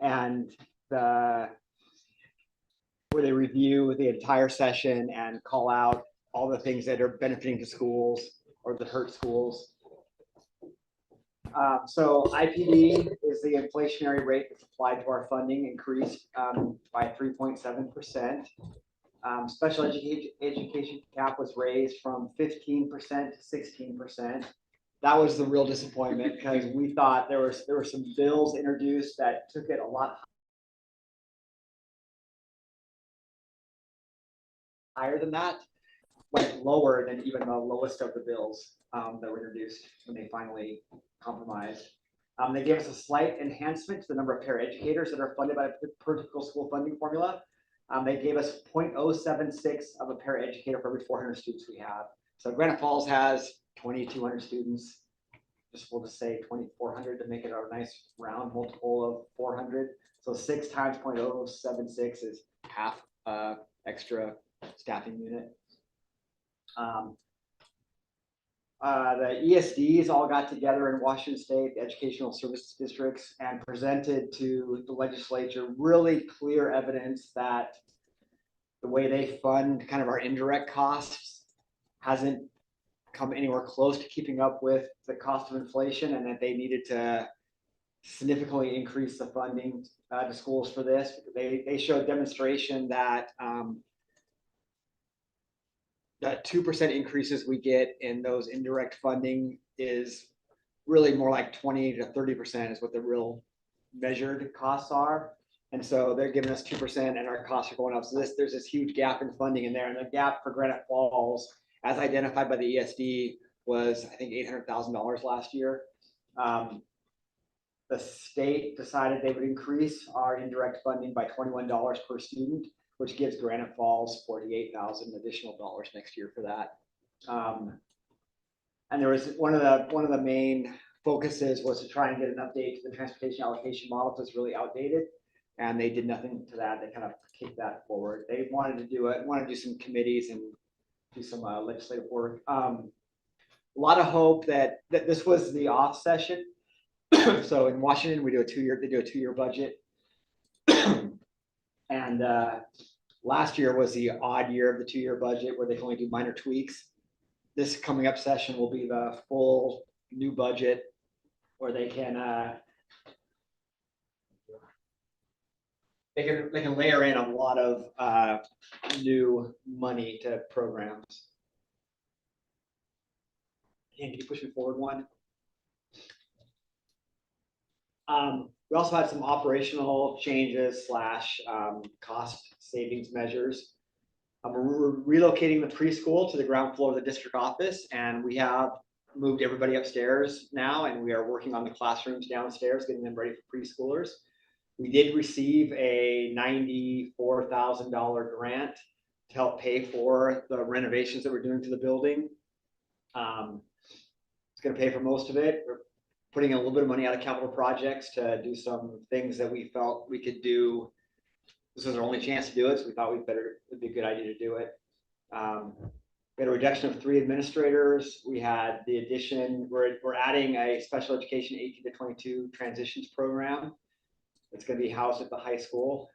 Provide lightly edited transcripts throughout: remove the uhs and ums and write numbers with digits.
and where they review the entire session and call out all the things that are benefiting to schools or that hurt schools. So IPD is the inflationary rate that's applied to our funding, increased by 3.7%. Special education cap was raised from 15% to 16%. That was the real disappointment, because we thought there were some bills introduced that took it a lot higher than that, went lower than even the lowest of the bills that were introduced when they finally compromised. They gave us a slight enhancement to the number of paraeducators that are funded by the per-typical school funding formula. They gave us 0.076 of a paraeducator for every 400 students we have. So Granite Falls has 2,200 students. We'll just say 2,400 to make it a nice round multiple of 400. So 6 times 0.076 is half extra staffing unit. The ESDs all got together in Washington State, the educational services districts, and presented to the legislature really clear evidence that the way they fund kind of our indirect costs hasn't come anywhere close to keeping up with the cost of inflation, and that they needed to significantly increase the funding to schools for this. They showed demonstration that that 2% increases we get in those indirect funding is really more like 20 to 30% is what the real measured costs are. And so they're giving us 2% and our costs are going up. So there's this huge gap in funding in there. And the gap for Granite Falls, as identified by the ESD, was I think $800,000 last year. The state decided they would increase our indirect funding by $21 per student, which gives Granite Falls $48,000 additional dollars next year for that. And there was one of the main focuses was to try and get an update to the transportation allocation model, because it's really outdated, and they did nothing to that. They kind of kicked that forward. They wanted to do some committees and do some legislative work. A lot of hope that this was the off session. So in Washington, they do a two-year budget. And last year was the odd year of the two-year budget where they can only do minor tweaks. This coming up session will be the full new budget where they can layer in a lot of new money to programs. Can you push me forward one? We also had some operational changes / cost savings measures. We're relocating the preschool to the ground floor of the district office, and we have moved everybody upstairs now, and we are working on the classrooms downstairs, getting them ready for preschoolers. We did receive a $94,000 grant to help pay for the renovations that we're doing to the building. It's going to pay for most of it. We're putting a little bit of money out of capital projects to do some things that we felt we could do. This was our only chance to do it, so we thought it'd be a good idea to do it. We had a reduction of 3 administrators. We had the addition, we're adding a special education 18 to 22 transitions program. It's going to be housed at the high school.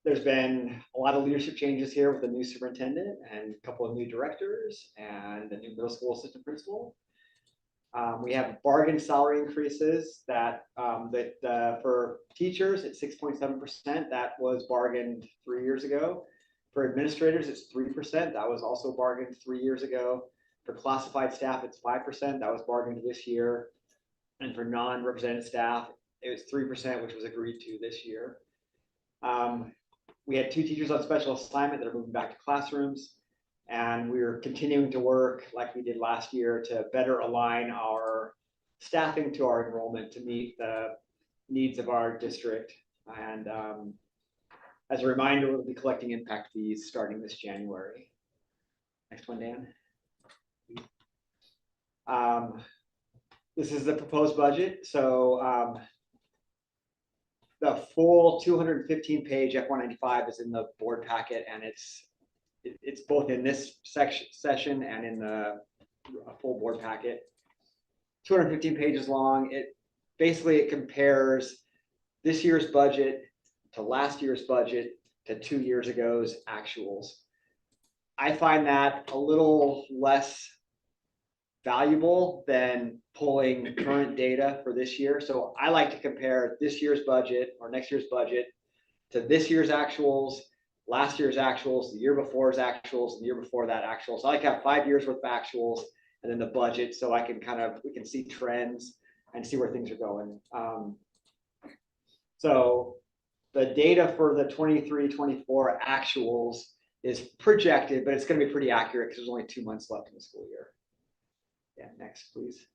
There's been a lot of leadership changes here with the new superintendent and a couple of new directors and the new middle school assistant principal. We have bargain salary increases that for teachers it's 6.7%. That was bargained 3 years ago. For administrators, it's 3%. That was also bargained 3 years ago. For classified staff, it's 5%. That was bargained this year. And for non-represented staff, it was 3%, which was agreed to this year. We had 2 teachers on special assignment that are moving back to classrooms. And we're continuing to work like we did last year to better align our staffing to our enrollment to meet the needs of our district. And as a reminder, we'll be collecting impact fees starting this January. Next one, Dan. This is the proposed budget. So the full 215-page F-195 is in the board packet, and it's both in this session and in the full board packet. 215 pages long. It compares this year's budget to last year's budget to 2 years ago's actuals. I find that a little less valuable than pulling current data for this year. So I like to compare this year's budget or next year's budget to this year's actuals, last year's actuals, the year before's actuals, and the year before that actuals. So I like to have 5 years worth of actuals and then the budget, so I can we can see trends and see where things are going. So the data for the 23-24 actuals is projected, but it's going to be pretty accurate because there's only 2 months left in the school year. Yeah, next, please.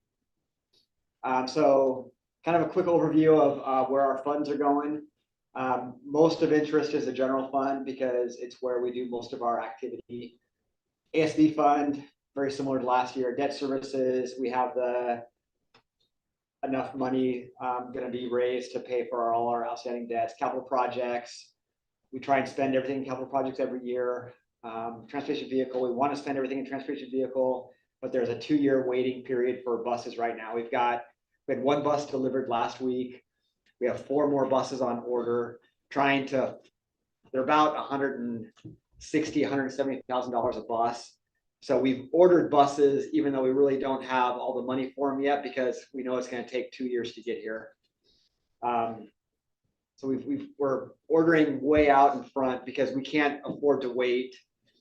So kind of a quick overview of where our funds are going. Most of interest is the general fund because it's where we do most of our activity. ASB fund, very similar to last year. Debt services, we have enough money going to be raised to pay for all our outstanding debts. Capital projects, we try and spend everything in capital projects every year. Transportation vehicle, we want to spend everything in transportation vehicle, but there's a 2-year waiting period for buses right now. We had 1 bus delivered last week. We have 4 more buses on order, they're about $160,000, $170,000 a bus. So we've ordered buses, even though we really don't have all the money for them yet, because we know it's going to take 2 years to get here. So we're ordering way out in front because we can't afford to wait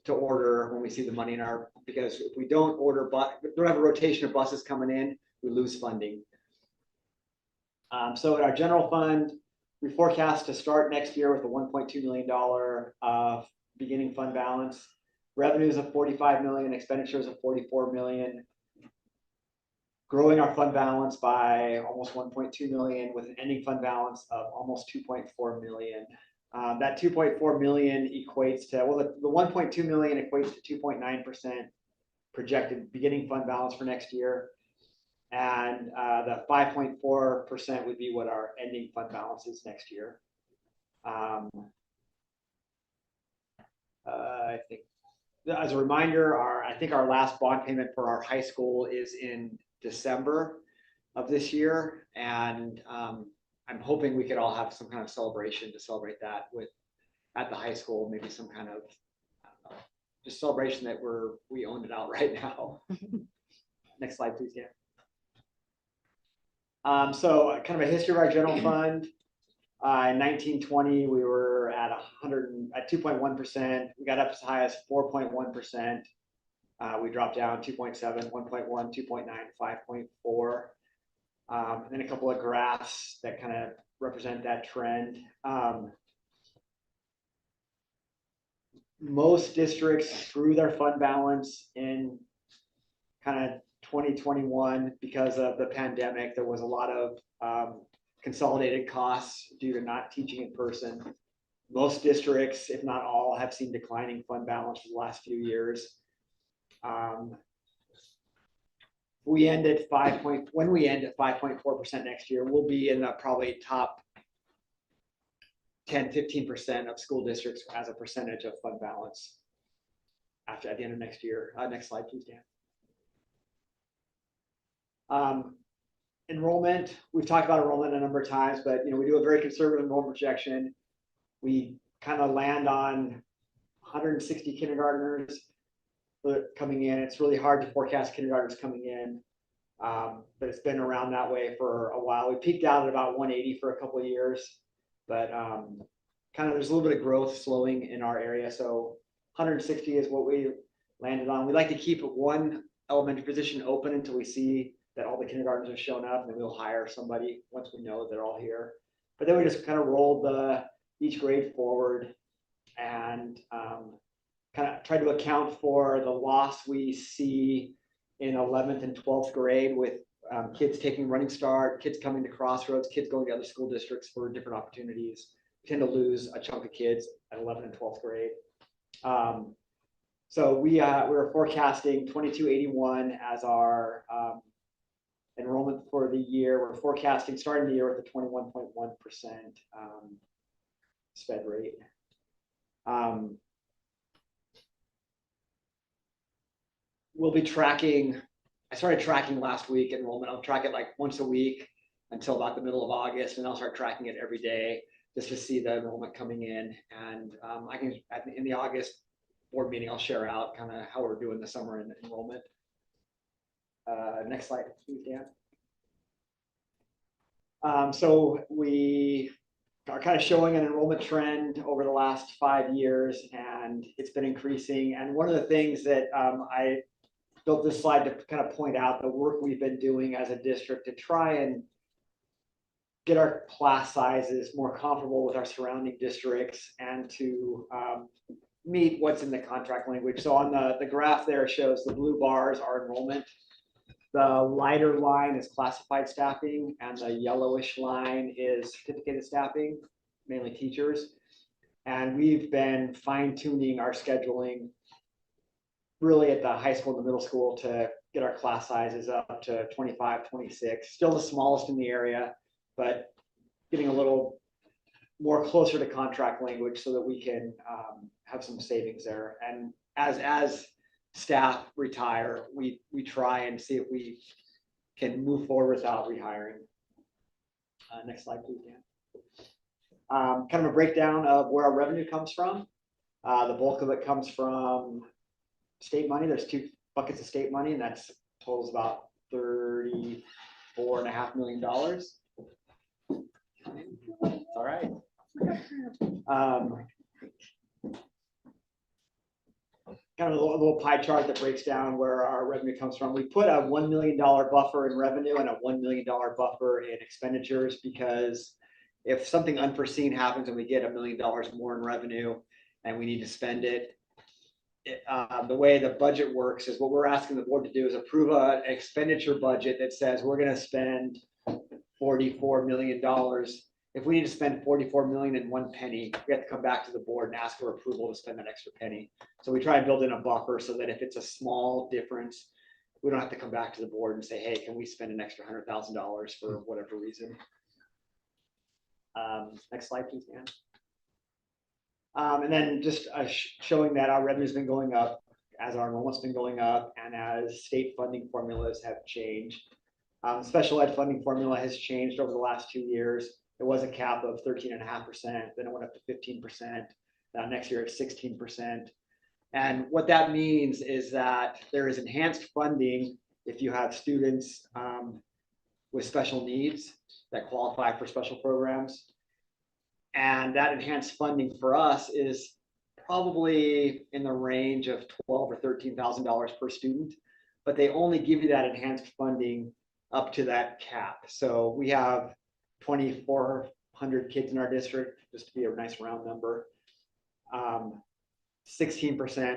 to order when we see the money because if we don't have a rotation of buses coming in, we lose funding. So in our general fund, we forecast to start next year with a $1.2 million beginning fund balance. Revenues of $45 million, expenditures of $44 million. Growing our fund balance by almost $1.2 million with an ending fund balance of almost $2.4 million. That $2.4 million equates to, well, the $1.2 million equates to 2.9% projected beginning fund balance for next year. And the 5.4% would be what our ending fund balance is next year. I think, as a reminder, I think our last bond payment for our high school is in December of this year, and I'm hoping we could all have some kind of celebration to celebrate that at the high school, maybe some kind of, I don't know, just celebration that we owned it out right now. Next slide, please, Dan. So kind of a history of our general fund. In 1920, we were at 2.1%. We got up as high as 4.1%. We dropped down 2.7, 1.1, 2.9, 5.4. And then a couple of graphs that kind of represent that trend. Most districts grew their fund balance in kind of 2021 because of the pandemic. There was a lot of consolidated costs due to not teaching in person. Most districts, if not all, have seen declining fund balance for the last few years. When we end at 5.4% next year, we'll be in the probably top 10-15% of school districts as a percentage of fund balance at the end of next year. Next slide, please, Dan. Enrollment, we've talked about enrollment a number of times, but we do a very conservative enrollment projection. We kind of land on 160 kindergartners coming in. It's really hard to forecast kindergartners coming in, but it's been around that way for a while. We peaked out at about 180 for a couple of years, but kind of there's a little bit of growth slowing in our area. So 160 is what we landed on. We like to keep 1 elementary position open until we see that all the kindergartners have shown up, and then we'll hire somebody once we know they're all here. But then we just kind of rolled each grade forward and kind of tried to account for the loss we see in 11th and 12th grade with kids taking running start, kids coming to Crossroads, kids going to other school districts for different opportunities. We tend to lose a chunk of kids at 11th and 12th grade. So we were forecasting 2281 as our enrollment for the year. We're forecasting starting the year with a 21.1% SPED rate. We'll be tracking, I started tracking last week enrollment. I'll track it like once a week. until about the middle of August, and I'll start tracking it every day just to see the enrollment coming in. And I can, in the August board meeting, I'll share out kind of how we're doing the summer in enrollment. Next slide, please, Dan. So we are kind of showing an enrollment trend over the last 5 years, and it's been increasing. And one of the things that I built this slide to kind of point out the work we've been doing as a district to try and get our class sizes more comparable with our surrounding districts and to meet what's in the contract language. So on the graph there shows the blue bars are enrollment. The lighter line is classified staffing, and the yellowish line is certificated staffing, mainly teachers. And we've been fine-tuning our scheduling really at the high school and the middle school to get our class sizes up to 25, 26, still the smallest in the area, but getting a little more closer to contract language so that we can have some savings there. And as staff retire, we try and see if we can move forward without rehiring. Next slide, please, Dan. Kind of a breakdown of where our revenue comes from. The bulk of it comes from state money. There's 2 buckets of state money, and that's totals about $34.5 million. All right. Kind of a little pie chart that breaks down where our revenue comes from. We put a $1 million buffer in revenue and a $1 million buffer in expenditures, because if something unforeseen happens and we get $1 million more in revenue and we need to spend it, the way the budget works is what we're asking the board to do is approve an expenditure budget that says we're going to spend $44 million. If we need to spend 44 million and 1 penny, we have to come back to the board and ask for approval to spend that extra penny. So we try and build in a buffer so that if it's a small difference, we don't have to come back to the board and say, hey, can we spend an extra $100,000 for whatever reason? Next slide, please, Dan. And then just showing that our revenue's been going up as our enrollment's been going up and as state funding formulas have changed. Special ed funding formula has changed over the last 2 years. There was a cap of 13.5%, then it went up to 15%. Next year it's 16%. And what that means is that there is enhanced funding if you have students with special needs that qualify for special programs. And that enhanced funding for us is probably in the range of $12,000 or $13,000 per student, but they only give you that enhanced funding up to that cap. So we have 2,400 kids in our district, just to be a nice round number. 16%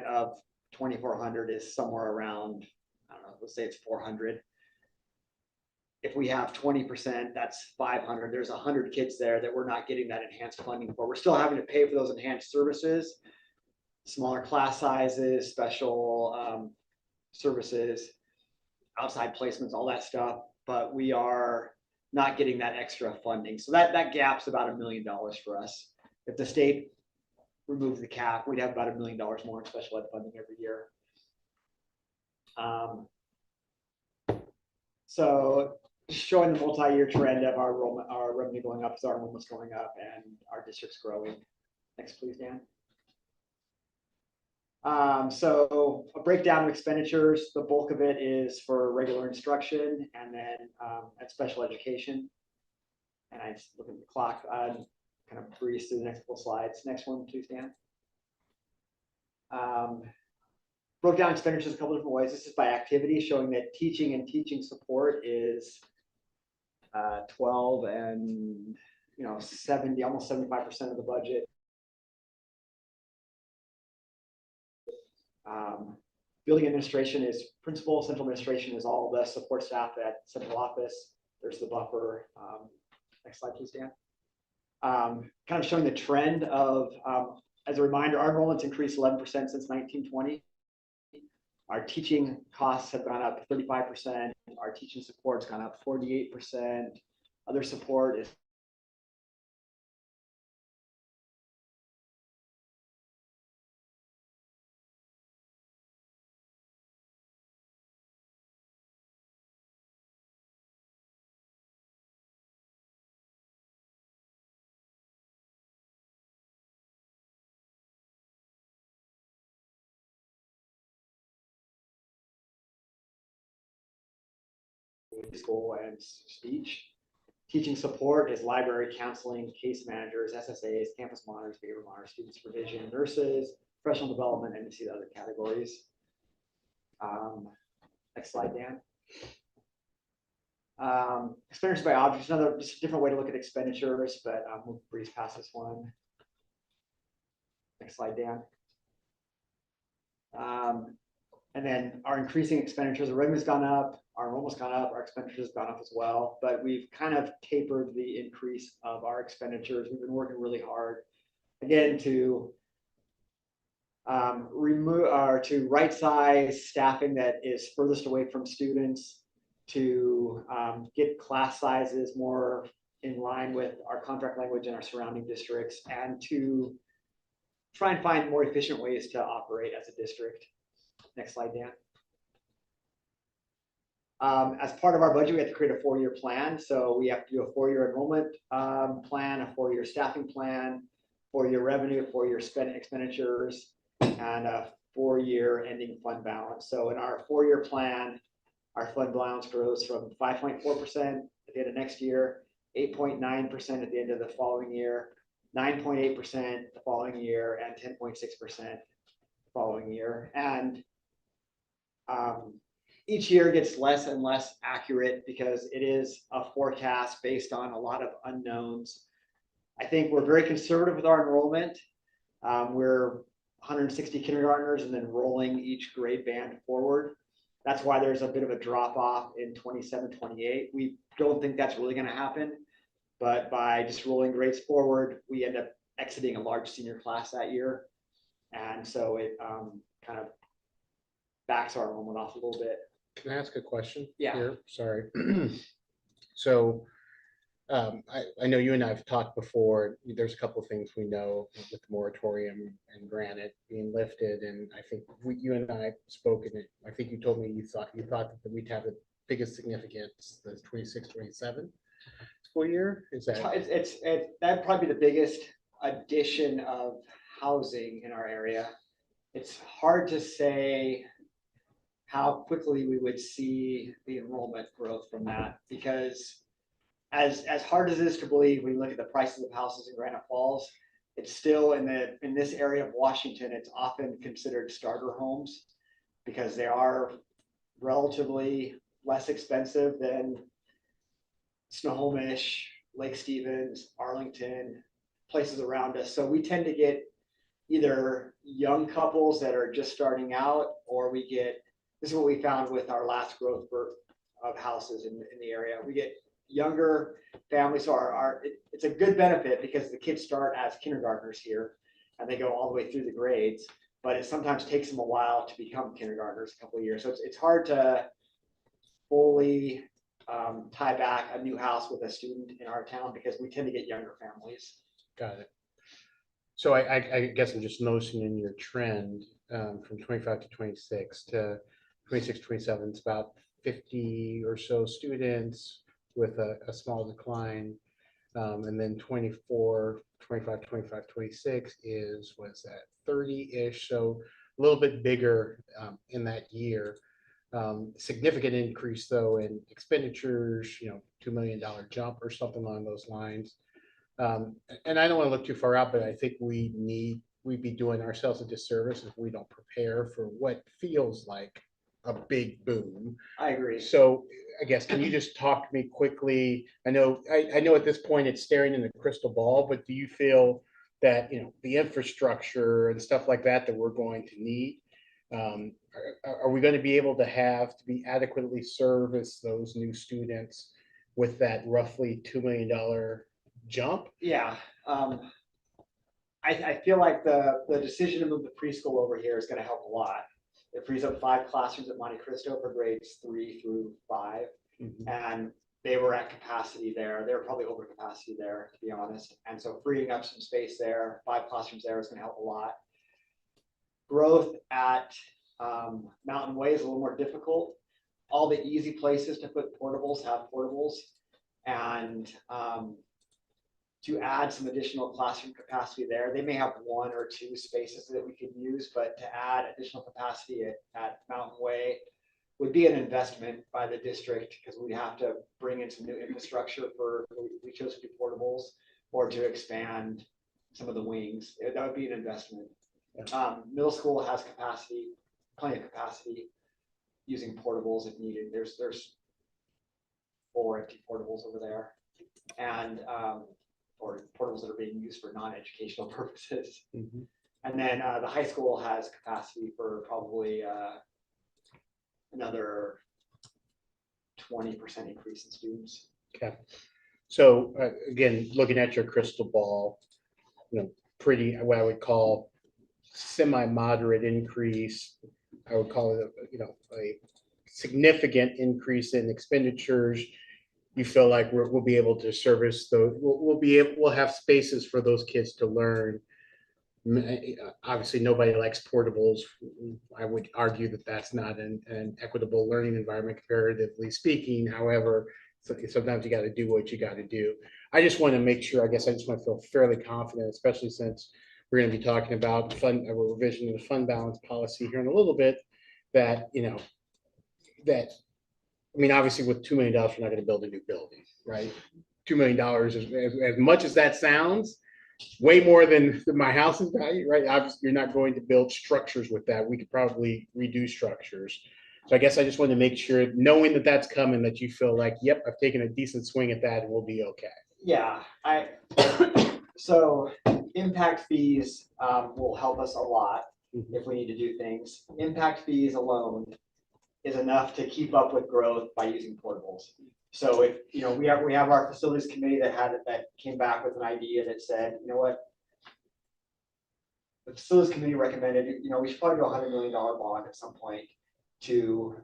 of 2,400 is somewhere around, I don't know, let's say it's 400. If we have 20%, that's 500. There's 100 kids there that we're not getting that enhanced funding for. We're still having to pay for those enhanced services, smaller class sizes, special services, outside placements, all that stuff, but we are not getting that extra funding. So that gap's about $1 million for us. If the state removed the cap, we'd have about $1 million more in special ed funding every year. So showing the multi-year trend of our revenue going up as our enrollment's going up and our district's growing. Next, please, Dan. So a breakdown of expenditures, the bulk of it is for regular instruction and then at special education. And I just look at the clock, kind of breeze through the next couple slides. Next one, please, Dan. Broke down expenditures a couple different ways. This is by activity, showing that teaching and teaching support is 12 and 70, almost 75% of the budget. Building administration is principal, central administration is all the support staff at central office. There's the buffer. Next slide, please, Dan. Kind of showing the trend of, as a reminder, our enrollment's increased 11% since 1920. Our teaching costs have gone up 35%. Our teaching support's gone up 48%. Other support is preschool and speech. Teaching support is library, counseling, case managers, SSAs, campus monitors, behavior monitors, student supervision, nurses, professional development, and you see the other categories. Next slide, Dan. Expenditures by objects, another just a different way to look at expenditures, but we'll breeze past this one. Next slide, Dan. And then our increasing expenditures, the revenue's gone up, our enrollment's gone up, our expenditures have gone up as well, but we've kind of tapered the increase of our expenditures. We've been working really hard, again, to remove or to right size staffing that is furthest away from students, to get class sizes more in line with our contract language and our surrounding districts, and to try and find more efficient ways to operate as a district. Next slide, Dan. As part of our budget, we have to create a 4-year plan. So we have to do a 4-year enrollment plan, a 4-year staffing plan, 4-year revenue, 4-year expenditures, and a 4-year ending fund balance. So in our 4-year plan, our fund balance grows from 5.4% at the end of next year, 8.9% at the end of the following year, 9.8% the following year, and 10.6% the following year. And each year gets less and less accurate because it is a forecast based on a lot of unknowns. I think we're very conservative with our enrollment. We're 160 kindergartners and then rolling each grade band forward. That's why there's a bit of a drop off in 27, 28. We don't think that's really going to happen, but by just rolling grades forward, we end up exiting a large senior class that year. And so it kind of backs our enrollment off a little bit. Can I ask a question? Yeah. Here? Sorry. So I know you and I have talked before. There's a couple of things we know with the moratorium and granted being lifted, and I think you and I spoke, and I think you told me you thought that we'd have the biggest significance the 26-27 school year. Is that that'd probably be the biggest addition of housing in our area. It's hard to say how quickly we would see the enrollment growth from that, because as hard as it is to believe, when you look at the prices of houses in Granite Falls, it's still in this area of Washington, it's often considered starter homes because they are relatively less expensive than Snohomish, Lake Stevens, Arlington, places around us. So we tend to get either young couples that are just starting out, or we get, this is what we found with our last growth of houses in the area. We get younger families. So it's a good benefit because the kids start as kindergartners here and they go all the way through the grades, but it sometimes takes them a while to become kindergartners, a couple of years. So it's hard to fully tie back a new house with a student in our town because we tend to get younger families. Got it. So I guess I'm just noticing in your trend from 25 to 26 to 26, 27, it's about 50 or so students with a small decline. And then 24, 25, 25, 26 was that 30-ish. So a little bit bigger in that year. Significant increase though in expenditures, $2 million jump or something along those lines. And I don't want to look too far out, but I think we'd be doing ourselves a disservice if we don't prepare for what feels like a big boom. I agree. So I guess, can you just talk to me quickly? I know at this point it's staring in the crystal ball, but do you feel that, the infrastructure and stuff like that we're going to need, are we going to be able to be adequately service those new students with that roughly $2 million jump? Yeah. I feel like the decision to move the preschool over here is going to help a lot. It frees up 5 classrooms at Monte Cristo for grades 3 through 5. Mm-hmm. And they were at capacity there. They were probably over capacity there, to be honest. And so freeing up some space there, 5 classrooms there is going to help a lot. Growth at Mountain Way is a little more difficult. All the easy places to put portables have portables. And to add some additional classroom capacity there, they may have 1 or 2 spaces that we could use, but to add additional capacity at Mountain Way would be an investment by the district because we have to bring in some new infrastructure we chose to do portables or to expand some of the wings. That would be an investment. Middle school has capacity, plenty of capacity using portables if needed. There's 4 empty portables over there, and or portables that are being used for non-educational purposes. Mhm. And then the high school has capacity for probably another 20% increase in students. Okay. So again, looking at your crystal ball, pretty, what I would call semi-moderate increase. I would call it, a significant increase in expenditures. You feel like we'll be able to service those, we'll have spaces for those kids to learn. Obviously, nobody likes portables. I would argue that that's not an equitable learning environment, comparatively speaking. However, sometimes you got to do what you got to do. I just want to make sure, I guess I just want to feel fairly confident, especially since we're going to be talking about a revision of the fund balance policy here in a little bit, that, obviously with $2 million, we're not going to build a new building, right? $2 million is, as much as that sounds, way more than my house's value, right? Obviously, you're not going to build structures with that. We could probably redo structures. So I guess I just want to make sure, knowing that that's coming, that you feel like, yep, I've taken a decent swing at that and we'll be okay. Yeah, so impact fees will help us a lot if we need to do things. Impact fees alone is enough to keep up with growth by using portables. So if we have our facilities committee that came back with an idea that said, you know what, the facilities committee recommended, we should probably do $100 million bond at some point to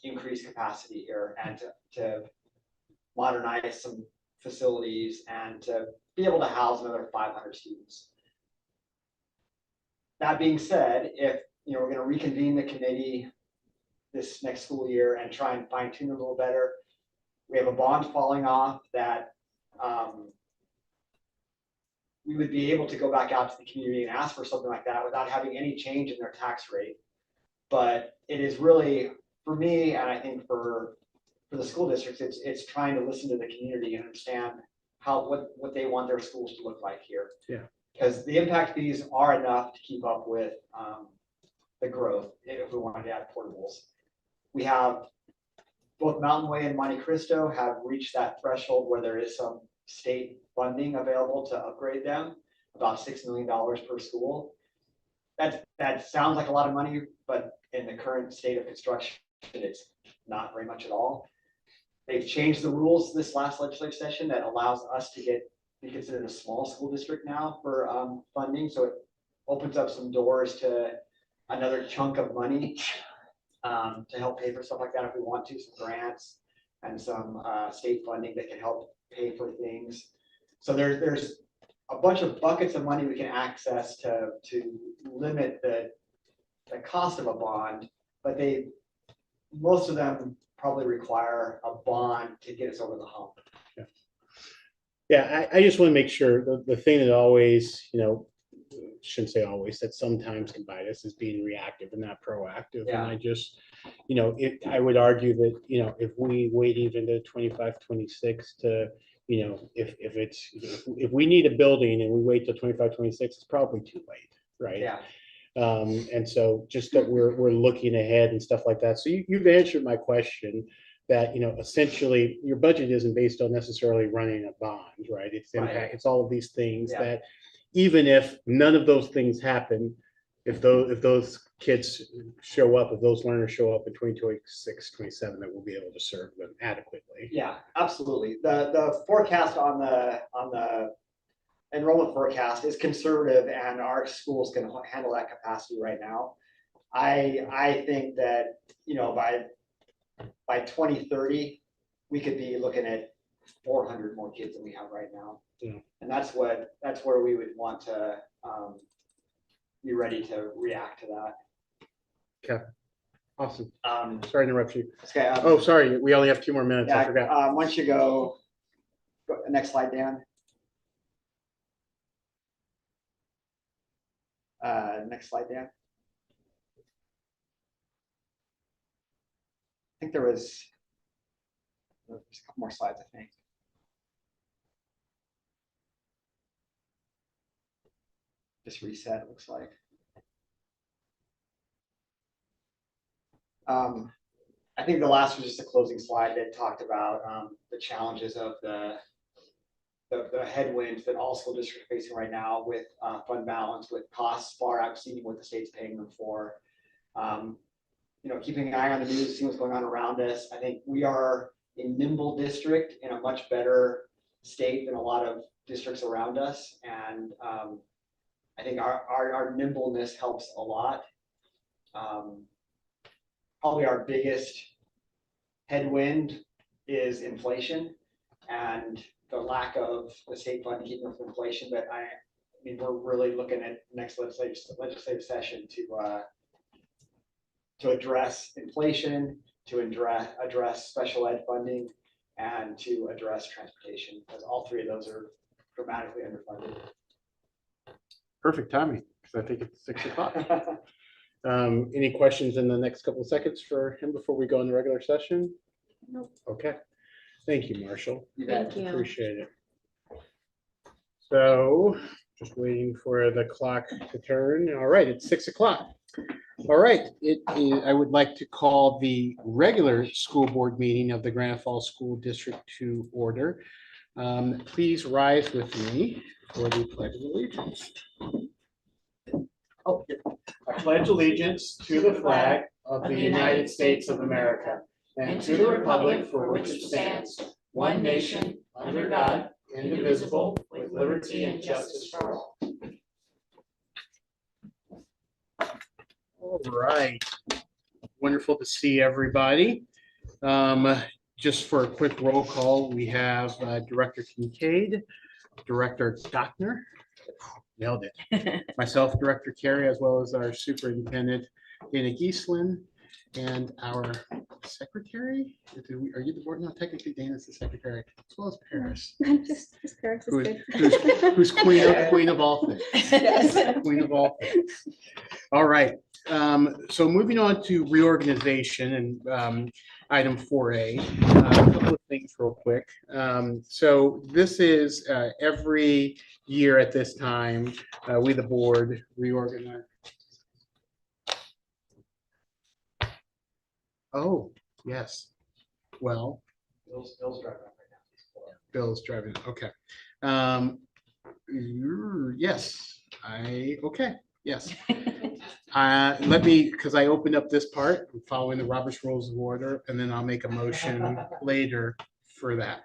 increase capacity here and to modernize some facilities and to be able to house another 500 students. That being said, if we're going to reconvene the committee this next school year and try and fine tune it a little better, we have a bond falling off that we would be able to go back out to the community and ask for something like that without having any change in their tax rate. But it is really, for me, and I think for the school districts, it's trying to listen to the community and understand what they want their schools to look like here. Yeah. Because the impact fees are enough to keep up with the growth if we wanted to add portables. We have both Mountain Way and Monte Cristo have reached that threshold where there is some state funding available to upgrade them, about $6 million per school. That sounds like a lot of money, but in the current state of construction, it's not very much at all. They've changed the rules this last legislative session that allows us to be considered a small school district now for funding. So it opens up some doors to another chunk of money to help pay for stuff like that if we want to, some grants and some state funding that can help pay for things. So there's a bunch of buckets of money we can access to limit the cost of a bond, but most of them probably require a bond to get us over the hump. Yeah, I just want to make sure the thing that always, shouldn't say always, that sometimes can bite us is being reactive and not proactive. Yeah. And I just, I would argue that, if we wait even to 25, 26 to, if we need a building and we wait till 25, 26, it's probably too late, right? Yeah. And so just that we're looking ahead and stuff like that. So you've answered my question that, essentially your budget isn't based on necessarily running a bond, right? It's impact, Right. it's all of these things Yeah. that even if none of those things happen, if those kids show up, if those learners show up in 2026, 27, that we'll be able to serve them adequately. Yeah, absolutely. The forecast on the enrollment forecast is conservative, and our schools can handle that capacity right now. I think that by 2030 we could be looking at 400 more kids than we have right now. Yeah. And that's where we would want to be ready to react to that. Okay, awesome. Sorry to interrupt you. Okay. Oh, sorry, we only have 2 more minutes. Yeah, I forgot. Once you go next slide, Dan. Next slide, Dan. think there's a couple more slides, I think. Just reset, it looks like. I think the last was just a closing slide that talked about the challenges of the headwinds that all school districts are facing right now with fund balance, with costs far exceeding what the state's paying them for. Keeping an eye on the news, seeing what's going on around us. I think we are a nimble district in a much better state than a lot of districts around us. And I think our nimbleness helps a lot. Probably our biggest headwind is inflation and the lack of the state fund keeping up with inflation. But I mean, we're really looking at next legislative session to address inflation, to address special ed funding, and to address transportation, because all three of those are dramatically underfunded. Perfect timing, because I think it's 6 o'clock. Any questions in the next couple of seconds for him before we go in the regular session? Nope. Okay. Thank you, Marshall. Thank you. Appreciate it. So just waiting for the clock to turn. All right, it's 6 o'clock. All right, I would like to call the regular school board meeting of the Granite Falls School District to order. Please rise with me for the Pledge of Allegiance. Oh, yeah. I pledge allegiance to the flag of the United States of America and to the republic for which it stands, one nation, under God, indivisible, with liberty and justice for all. All right. Wonderful to see everybody. Just for a quick roll call, we have Director Kincaid, Director Dockner, nailed it, myself, Director Carey, as well as our Superintendent Dana Geeslin, and our Secretary. Are you the board? No, technically Dana's the Secretary, as well as Paris. Just Paris is good. Who's queen of all things. Yes. Queen of all things. All right. So moving on to reorganization and item 4A, a couple of things real quick. So this is every year at this time, we the board reorganize. Oh, yes. Well, Bill's driving up right now. Bill's driving. Okay. Yes. Okay. Yes. Let me, because I opened up this part, I'm following the Robert's Rules of Order, and then I'll make a motion later for that.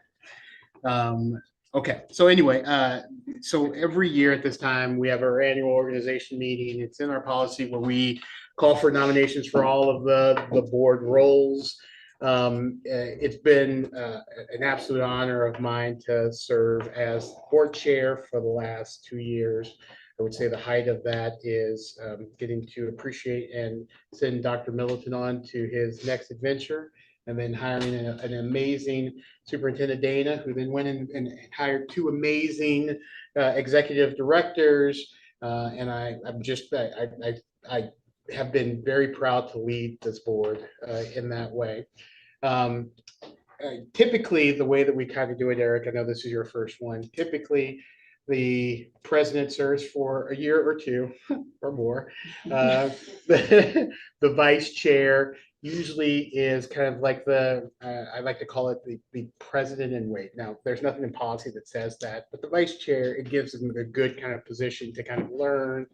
Okay, so anyway, so every year at this time, we have our annual organization meeting. It's in our policy where we call for nominations for all of the board roles. It's been an absolute honor of mine to serve as board chair for the last 2 years. I would say the height of that is getting to appreciate and send Dr. Middleton on to his next adventure, and then hiring an amazing Superintendent Dana, who then went in and hired 2 amazing executive directors. And I have been very proud to lead this board in that way. Typically, the way that we kind of do it, Eric, I know this is your first one. Typically, the president serves for a year or 2 or more. The vice chair usually is kind of like I like to call it the president in wait. Now, there's nothing in policy that says that, but the vice chair, it gives them a good kind of position to kind of learn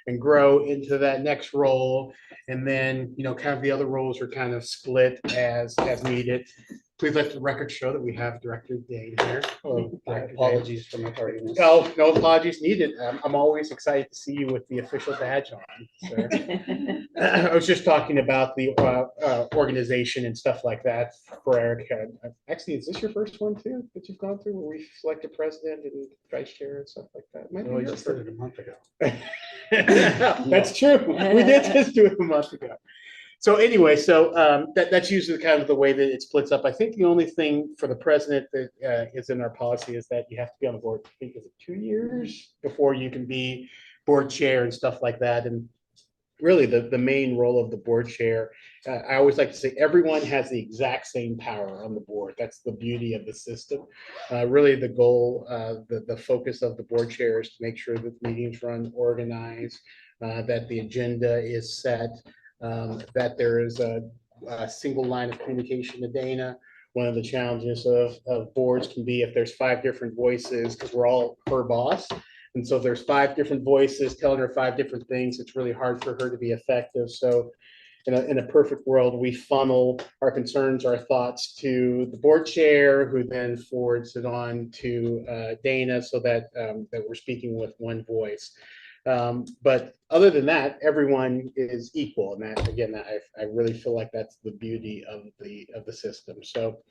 and grow into that next role. And then, kind of the other roles are kind of split as needed. Please let the record show that we have Director Dane here. Hello, Apologies for my tardiness. Oh, no apologies needed. I'm always excited to see you with the official badge on, sir. I was just talking about the organization and stuff like that for Eric. Actually, is this your first one too that you've gone through, where we selected president and vice chair and stuff like that? No, we just did it a month ago. That's true. We did just do it a month ago. So anyway, that's usually kind of the way that it splits up. I think the only thing for the president that is in our policy is that you have to be on the board, I think, is it 2 years before you can be board chair and stuff like that. And really the main role of the board chair. I always like to say everyone has the exact same power on the board. That's the beauty of the system. Really the goal, the focus of the board chair is to make sure that the meetings run organized, that the agenda is set, that there is a single line of communication to Dana. One of the challenges of boards can be if there's 5 different voices, because we're all her boss. And so if there's 5 different voices telling her 5 different things, it's really hard for her to be effective. So in a perfect world, we funnel our concerns, our thoughts to the board chair, who then forwards it on to Dana, so that that we're speaking with one voice. But other than that, everyone is equal, and that again, I really feel like that's the beauty of the system. So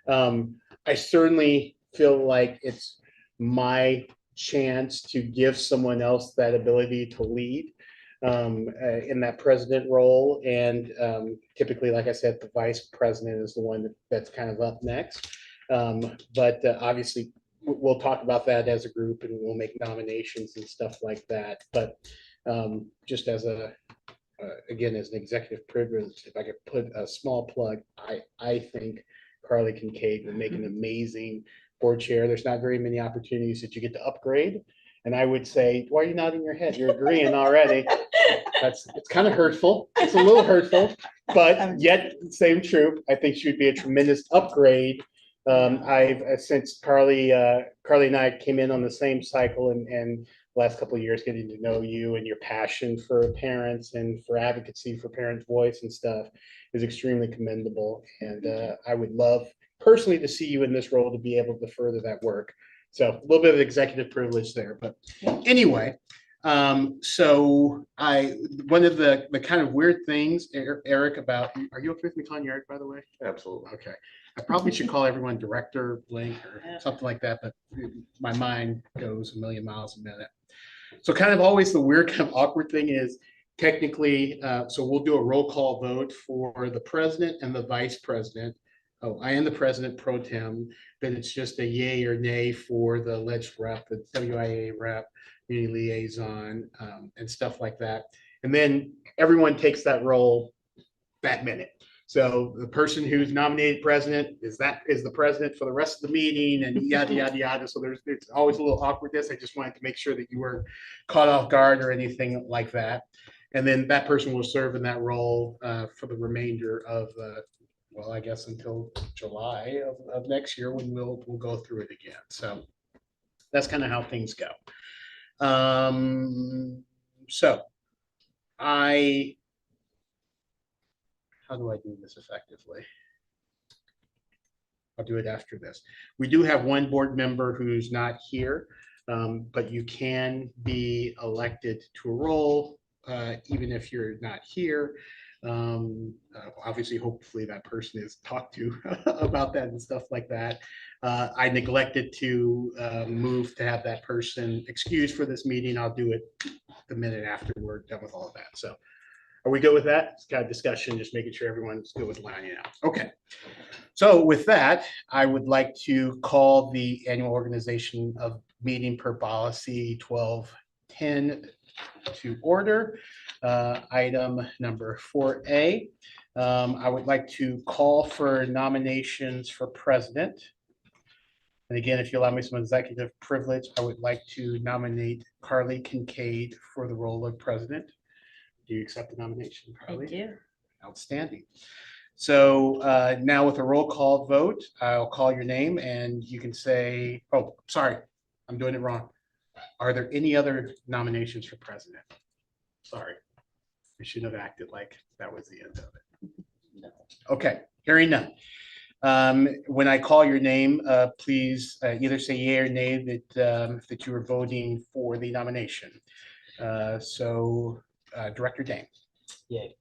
I certainly feel like it's my chance to give someone else that ability to lead in that president role, and typically, like I said, the vice president is the one that's kind of up next. But obviously, we'll talk about that as a group, and we'll make nominations and stuff like that. But just as again, as an executive privilege, if I could put a small plug, I think Carly Kincaid would make an amazing board chair. There's not very many opportunities that you get to upgrade. And I would say, why are you nodding your head? You're agreeing already. It's kind of hurtful. It's a little hurtful, but yet same true. I think she would be a tremendous upgrade. I've since Carly and I came in on the same cycle, and last couple of years getting to know you and your passion for parents and for advocacy for parents' voice and stuff is extremely commendable. And I would love personally to see you in this role, to be able to further that work. So a little bit of executive privilege there, but anyway, so one of the kind of weird things, Eric, about, are you okay with me calling you Eric, by the way? Absolutely. Okay. I probably should call everyone Director Blake or something like that, but my mind goes a million miles a minute. So kind of always the weird kind of awkward thing is technically, so we'll do a roll call vote for the president and the vice president. Oh, I am the president pro tem, then it's just a yay or nay for the alleged rep, the WIA rep, community liaison, and stuff like that. And then everyone takes that role that minute. So the person who's nominated president is the president for the rest of the meeting, and yada, yada, yada. So there's always a little awkwardness. I just wanted to make sure that you weren't caught off guard or anything like that. And then that person will serve in that role for the remainder of well, I guess until July of next year, when we'll go through it again. So that's kind of how things go. So how do I do this effectively? I'll do it after this. We do have one board member who's not here, but you can be elected to a role even if you're not here. Obviously, hopefully that person is talked to about that and stuff like that. I neglected to move to have that person excused for this meeting. I'll do it the minute after we're done with all of that. So are we good with that? It's kind of discussion, just making sure everyone's good with lining out. Okay. So with that, I would like to call the annual organization of meeting per policy 1210 to order. Item number 4A. I would like to call for nominations for president. And again, if you allow me some executive privilege, I would like to nominate Carly Kincaid for the role of president. Do you accept the nomination, Carly? I do. Outstanding. So now with a roll call vote, I'll call your name and you can say, oh, sorry, I'm doing it wrong. Are there any other nominations for president? Sorry, I shouldn't have acted like that was the end of it. No. Okay, hearing none. When I call your name, please either say yay or nay that you are voting for the nomination. Director Dane. Yay.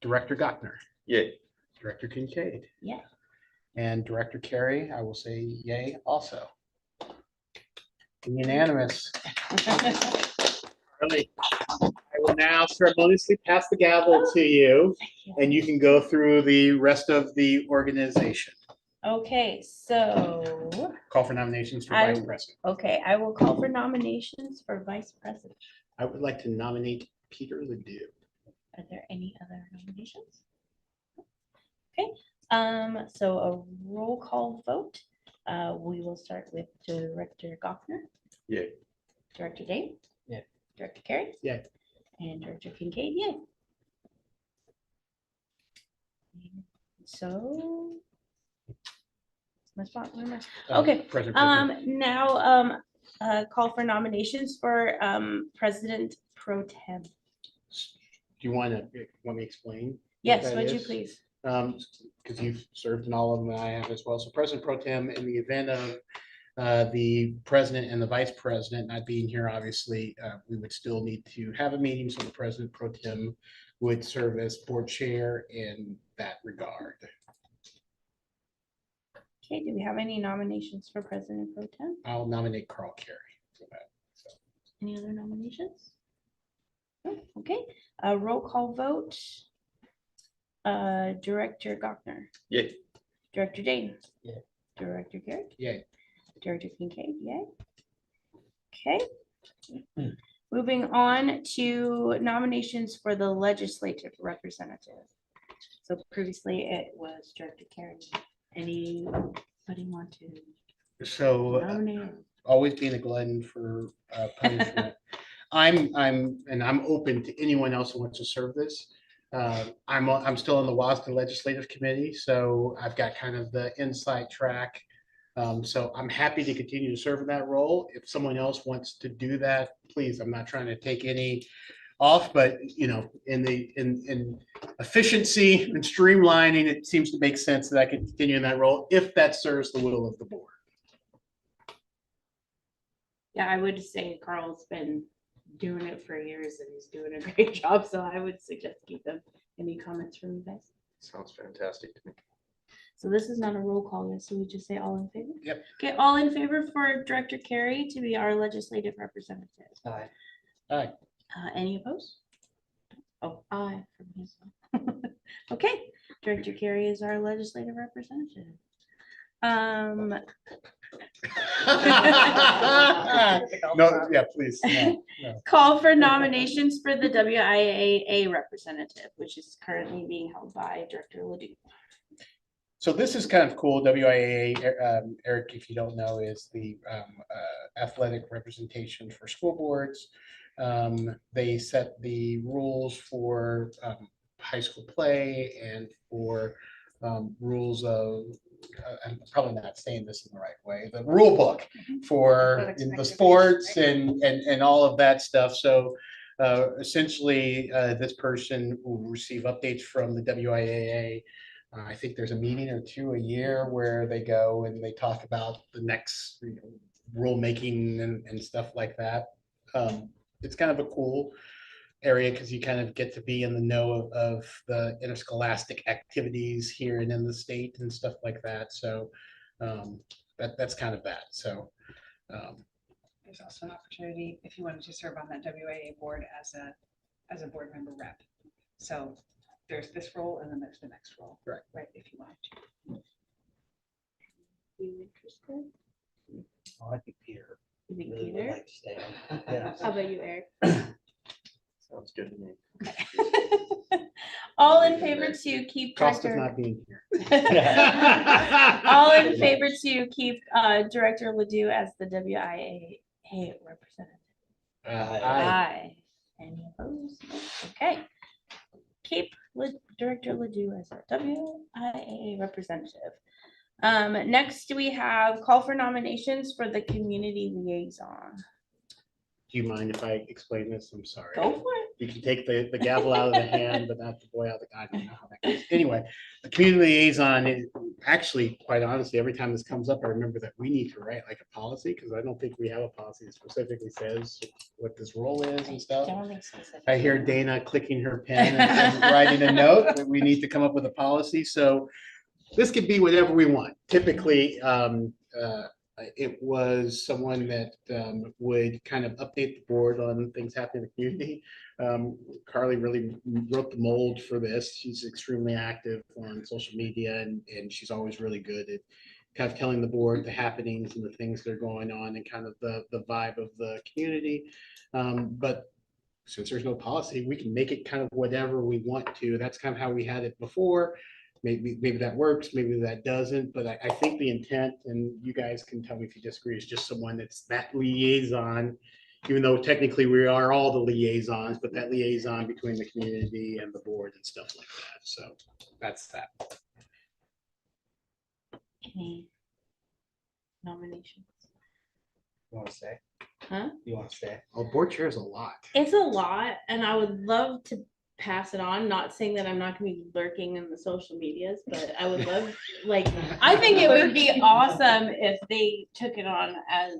Director Gottner. Yay. Director Kincaid. Yeah. And Director Carey, I will say yay also. Unanimous. Really, I will now ceremoniously pass the gavel to you, and you can go through the rest of the organization. Okay, so, Call for nominations for vice president. okay, I will call for nominations for vice president. I would like to nominate Peter Ledoux. Are there any other nominations? Okay, so a roll call vote. We will start with Director Goffner. Yeah. Director Day. Yeah. Director Carey. Yeah. And Director Kincaid, yay. So. My spot, where am I? Okay, President Pro Tem. now, call for nominations for, President Pro Tem. Do you want me to explain? what Yes, that would you is? please? Because you've served in all of them, and I have as well. So President Pro Tem, in the event of the president and the vice president not being here, obviously, we would still need to have a meeting. So the President Pro Tem would serve as board chair in that regard. Okay, do we have any nominations for President Pro Tem? I'll nominate Carl Carey for that. So. Any other nominations? No? Okay, a roll call vote. Director Goffner. Yeah. Director Dane. Yeah. Director Garrett. Yay. Director Kincaid, yay. Okay. Moving on to nominations for the legislative representative. So previously it was Director Carey. Anybody want to So nominate? always being a glutton for punishment. I'm open to anyone else who wants to serve this. I'm still on the WASDA Legislative Committee, so I've got kind of the inside track. So I'm happy to continue to serve in that role. If someone else wants to do that, please, I'm not trying to take any off, but in efficiency and streamlining, it seems to make sense that I can continue in that role if that serves the will of the board. Yeah, I would say Carl's been doing it for years and he's doing a great job, so I would suggest keep them. Any comments from you guys? Sounds fantastic to me. So this is not a roll call, yet, so we just say all in favor? Yep. Okay, all in favor for Director Carey to be our legislative representative? Aye. Aye. Any opposed? Oh, aye from his side. Okay, Director Carey is our legislative representative. No, yeah, please. No, no. Call for nominations for the WIAA representative, which is currently being held by Director Ledoux. So this is kind of cool. WIAA, Eric, if you don't know, is the athletic representation for school boards. They set the rules for high school play and for rules of, I'm probably not saying this in the right way, the rule book for Athletics in and the activities, sports right? and all of that stuff. So essentially, this person will receive updates from the WIAA. I think there's a meeting or two a year where they go and they talk about the next rulemaking and stuff like that. It's kind of a cool area because you kind of get to be in the know of the interscholastic activities here and in the state and stuff like that. So that's kind of that. So There's also an opportunity if you wanted to serve on that WIA board as a board member rep. So there's this role and then there's the next role. Right. Right, if you wanted to. You interested? Oh, I think Peter You think really would Peter? like to stay on. Yeah. How about you, Eric? Sounds good to me. All in favor to keep cost of Director. not being here. All in favor to keep Director Ledoux as the WIAA representative? Aye. Aye. Any opposed? Okay. Keep Director Ledoux as our WIAA representative. Next, we have call for nominations for the community liaison. Do you mind if I explain this? I'm sorry. Go for it. You can take the gavel out of the hand, but not the boy out of the, I don't know how that goes. Anyway, the community liaison is actually, quite honestly, every time this comes up, I remember that we need to write like a policy because I don't think we have a policy that specifically says what this role is and stuff. Don't be specific. I hear Dana clicking her pen and writing a note that we need to come up with a policy. So this could be whatever we want. Typically, it was someone that would kind of update the board on things happening in the community. Carly really wrote the mold for this. She's extremely active on social media and she's always really good at kind of telling the board the happenings and the things that are going on and kind of the vibe of the community. But since there's no policy, we can make it kind of whatever we want to. That's kind of how we had it before. Maybe that works, maybe that doesn't, but I think the intent, and you guys can tell me if you disagree, is just someone that's that liaison, even though technically we are all the liaisons, but that liaison between the community and the board and stuff like that. So that's that. Any nominations? You want to say? Huh? You want to say? Oh, board chair is a lot. It's a lot, and I would love to pass it on. Not saying that I'm not gonna be lurking in the social medias, but I would love, like, I think it would be awesome if they took it on as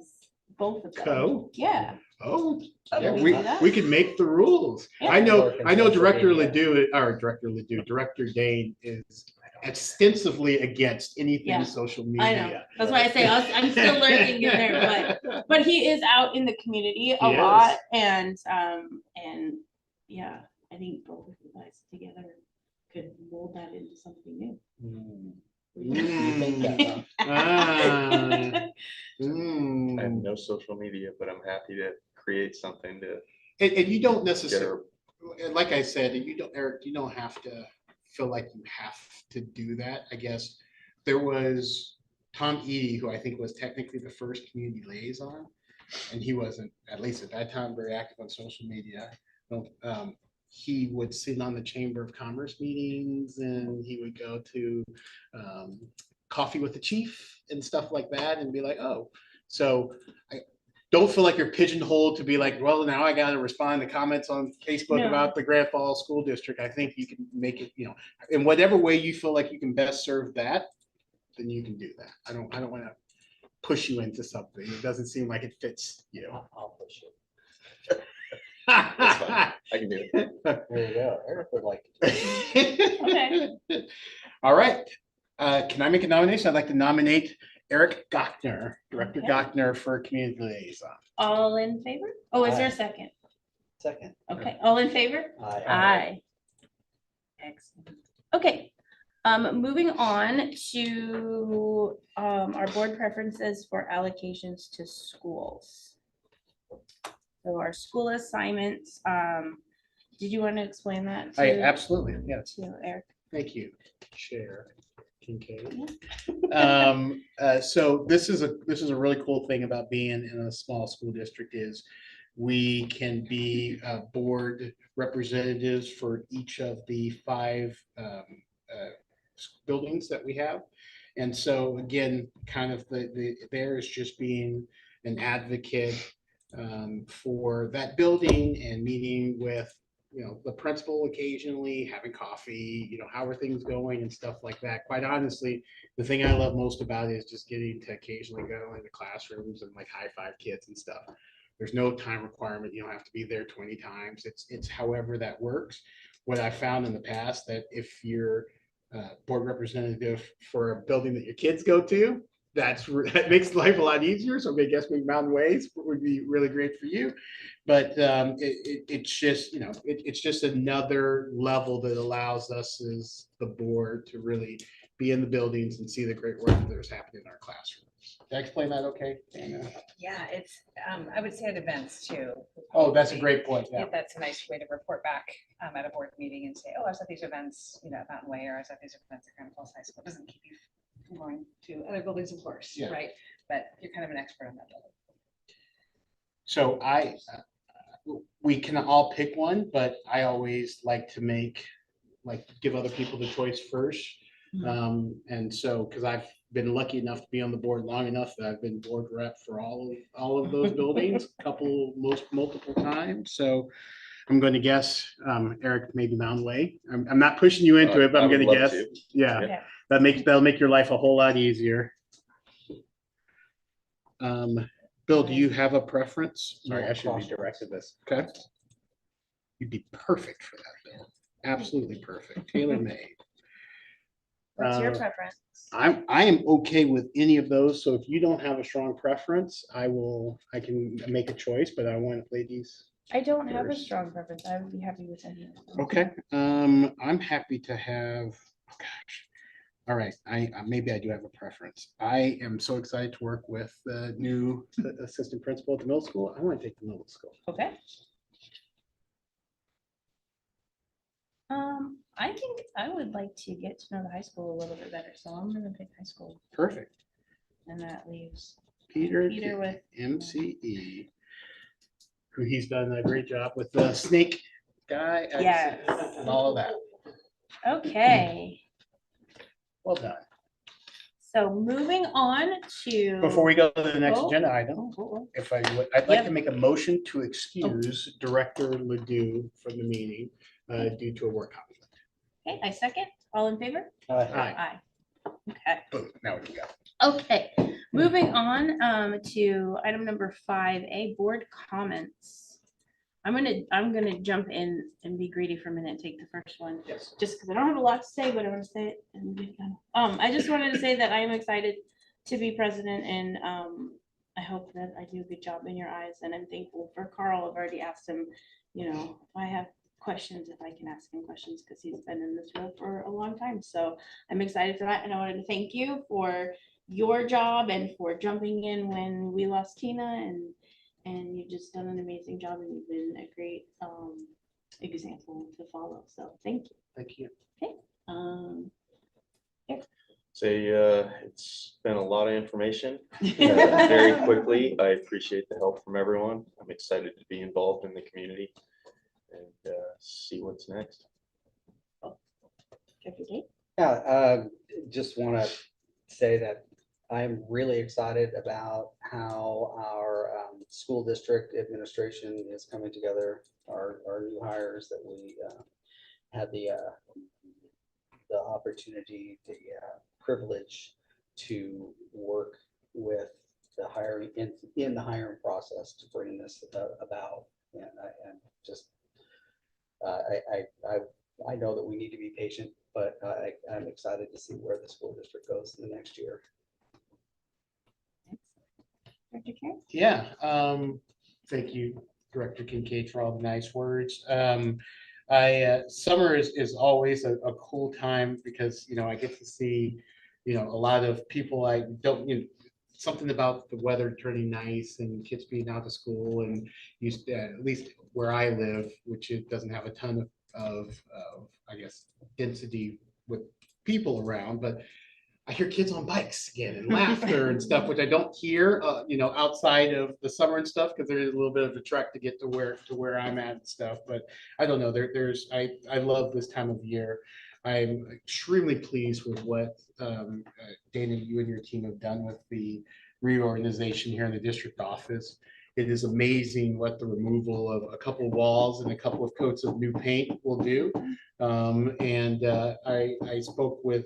both of them. Co? Yeah. Oh, Can yeah, we do that? we could make the rules. Yeah. I know Work in social Director media. Ledoux, or Director Dane is extensively against anything Yeah, social I know. media. That's why I say I'm still lurking in there, but he is out in the community a He lot, is. and yeah, I think both of you guys together could mold that into something new. You think that, huh? Ah, I have mm. no social media, but I'm happy to create something to And you don't get necessarily, her. like I said, you don't, Eric, you don't have to feel like you have to do that. I guess there was Tom Eady, who I think was technically the first community liaison, and he wasn't, at least at that time, very active on social media. He would sit on the Chamber of Commerce meetings, and he would go to coffee with the chief and stuff like that, and be like, oh, so I don't feel like you're pigeonholed to be like, well, now I got to respond to comments on Facebook No. about the Grand Falls School District. I think you can make it, in whatever way you feel like you can best serve that, then you can do that. I don't want to push you into something. It doesn't seem like it fits you. I'll push it. That's fine. I can do it. There you go. Eric would like to. Okay. All right. Can I make a nomination? I'd like to nominate Eric Gochner, Director Okay. Gochner for Community Liaison. All in favor? Oh, is there a second? Second. Okay, all in favor? Aye. Aye. Excellent. Okay, moving on to our board preferences for allocations to schools. So our school assignments, did you want to explain that Absolutely, yes. to Eric? Thank you, Chair Kincaid. So this is a really cool thing about being in a small school district is we can be board representatives for each of the 5 buildings that we have. And so again, kind of there is just being an advocate for that building and meeting with the principal occasionally, having coffee, how are things going and stuff like that. Quite honestly, the thing I love most about it is just getting to occasionally go into classrooms and like high five kids and stuff. There's no time requirement. You don't have to be there 20 times. It's however that works. What I found in the past that if you're board representative for a building that your kids go to, that makes life a lot easier. So I guess maybe Mountain Ways would be really great for you. But it's just, it's just another level that allows us as the board to really be in the buildings and see the great work that is happening in our classrooms. Did I explain that okay, Dana? Yeah, it's, I would say at events too. Oh, that's a great point. Yeah. That's a nice way to report back at a board meeting and say, oh, I was at these events, at Mountain Way, or I was at these events at Grand Falls High School. It doesn't keep you from going to other buildings, of course, Yeah. right? But you're kind of an expert on that building. So we can all pick one, but I always like to give other people the choice first. And so, because I've been lucky enough to be on the board long enough that I've been board rep for all of those buildings, multiple times. So I'm going to guess, Eric, maybe Mountain Way. I'm not pushing you into it, but I I'm would going to love guess. to. Yeah, Okay. that'll make your life a whole lot easier. Bill, do you have a preference? Sorry, I should be directed this. Okay. You'd be perfect for that, Bill. Absolutely perfect. Tailor made. What's your preference? I am okay with any of those. So if you don't have a strong preference, I can make a choice, but I want ladies. I don't have a First. strong preference. I would be happy with any of them. Okay. I'm happy to have, oh gosh. All right. Maybe I do have a preference. I am so excited to work with the new assistant principal at the middle school. I want to take the middle school. Okay. I think I would like to get to know the high school a little bit better, so I'm gonna pick high school, Perfect. and that leaves Peter Peter with. MCE, who he's done a great job with the snake guy. Yes. And all of that. Okay, Well done. so moving on to. Before we go to the next Oh. agenda item, Oh, if I would, I'd like Yep. to make a motion to excuse Director Ledoux from the meeting due to a work conflict. Okay, I second. All in favor? Aye. Aye. Okay. Boom, now we can go. Okay, moving on to item number 5A, board comments. I'm gonna jump in and be greedy for a minute and take the first one, Yes. just because I don't have a lot to say, but I want to say it. I just wanted to say that I am excited to be president, and I hope that I do a good job in your eyes, and I'm thankful for Carl. I've already asked him, if I have questions, if I can ask him questions, because he's been in this role for a long time. So I'm excited for that, and I wanted to thank you for your job and for jumping in when we lost Tina, and you've just done an amazing job, and you've been a great example to follow. So thank you. Thank you. Um, It's been a lot of information very quickly. I appreciate the help from everyone. I'm excited to be involved in the community and see what's next. Dr. Tate? Yeah, just want to say that I'm really excited about how our school district administration is coming together, our new hires that we had the opportunity, the privilege to work with the hiring in the hiring process to bring this about. And I know that we need to be patient, but I'm excited to see where the school district goes in the next year. Dr. Karen? Yeah, thank you, Director Kincaid, for all the nice words. Summer is always a cool time because, I get to see, a lot of people I don't, something about the weather turning nice and kids being out of school, and at least where I live, which it doesn't have a ton of I guess, density with people around, but I hear kids on bikes again and laughter and stuff, which I don't hear, outside of the summer and stuff, because there is a little bit of a trek to get to where I'm at and stuff. But I don't know. I love this time of year. I'm extremely pleased with what Dana, you and your team have done with the reorganization here in the district office. It is amazing what the removal of a couple of walls and a couple of coats of new paint will do. I spoke with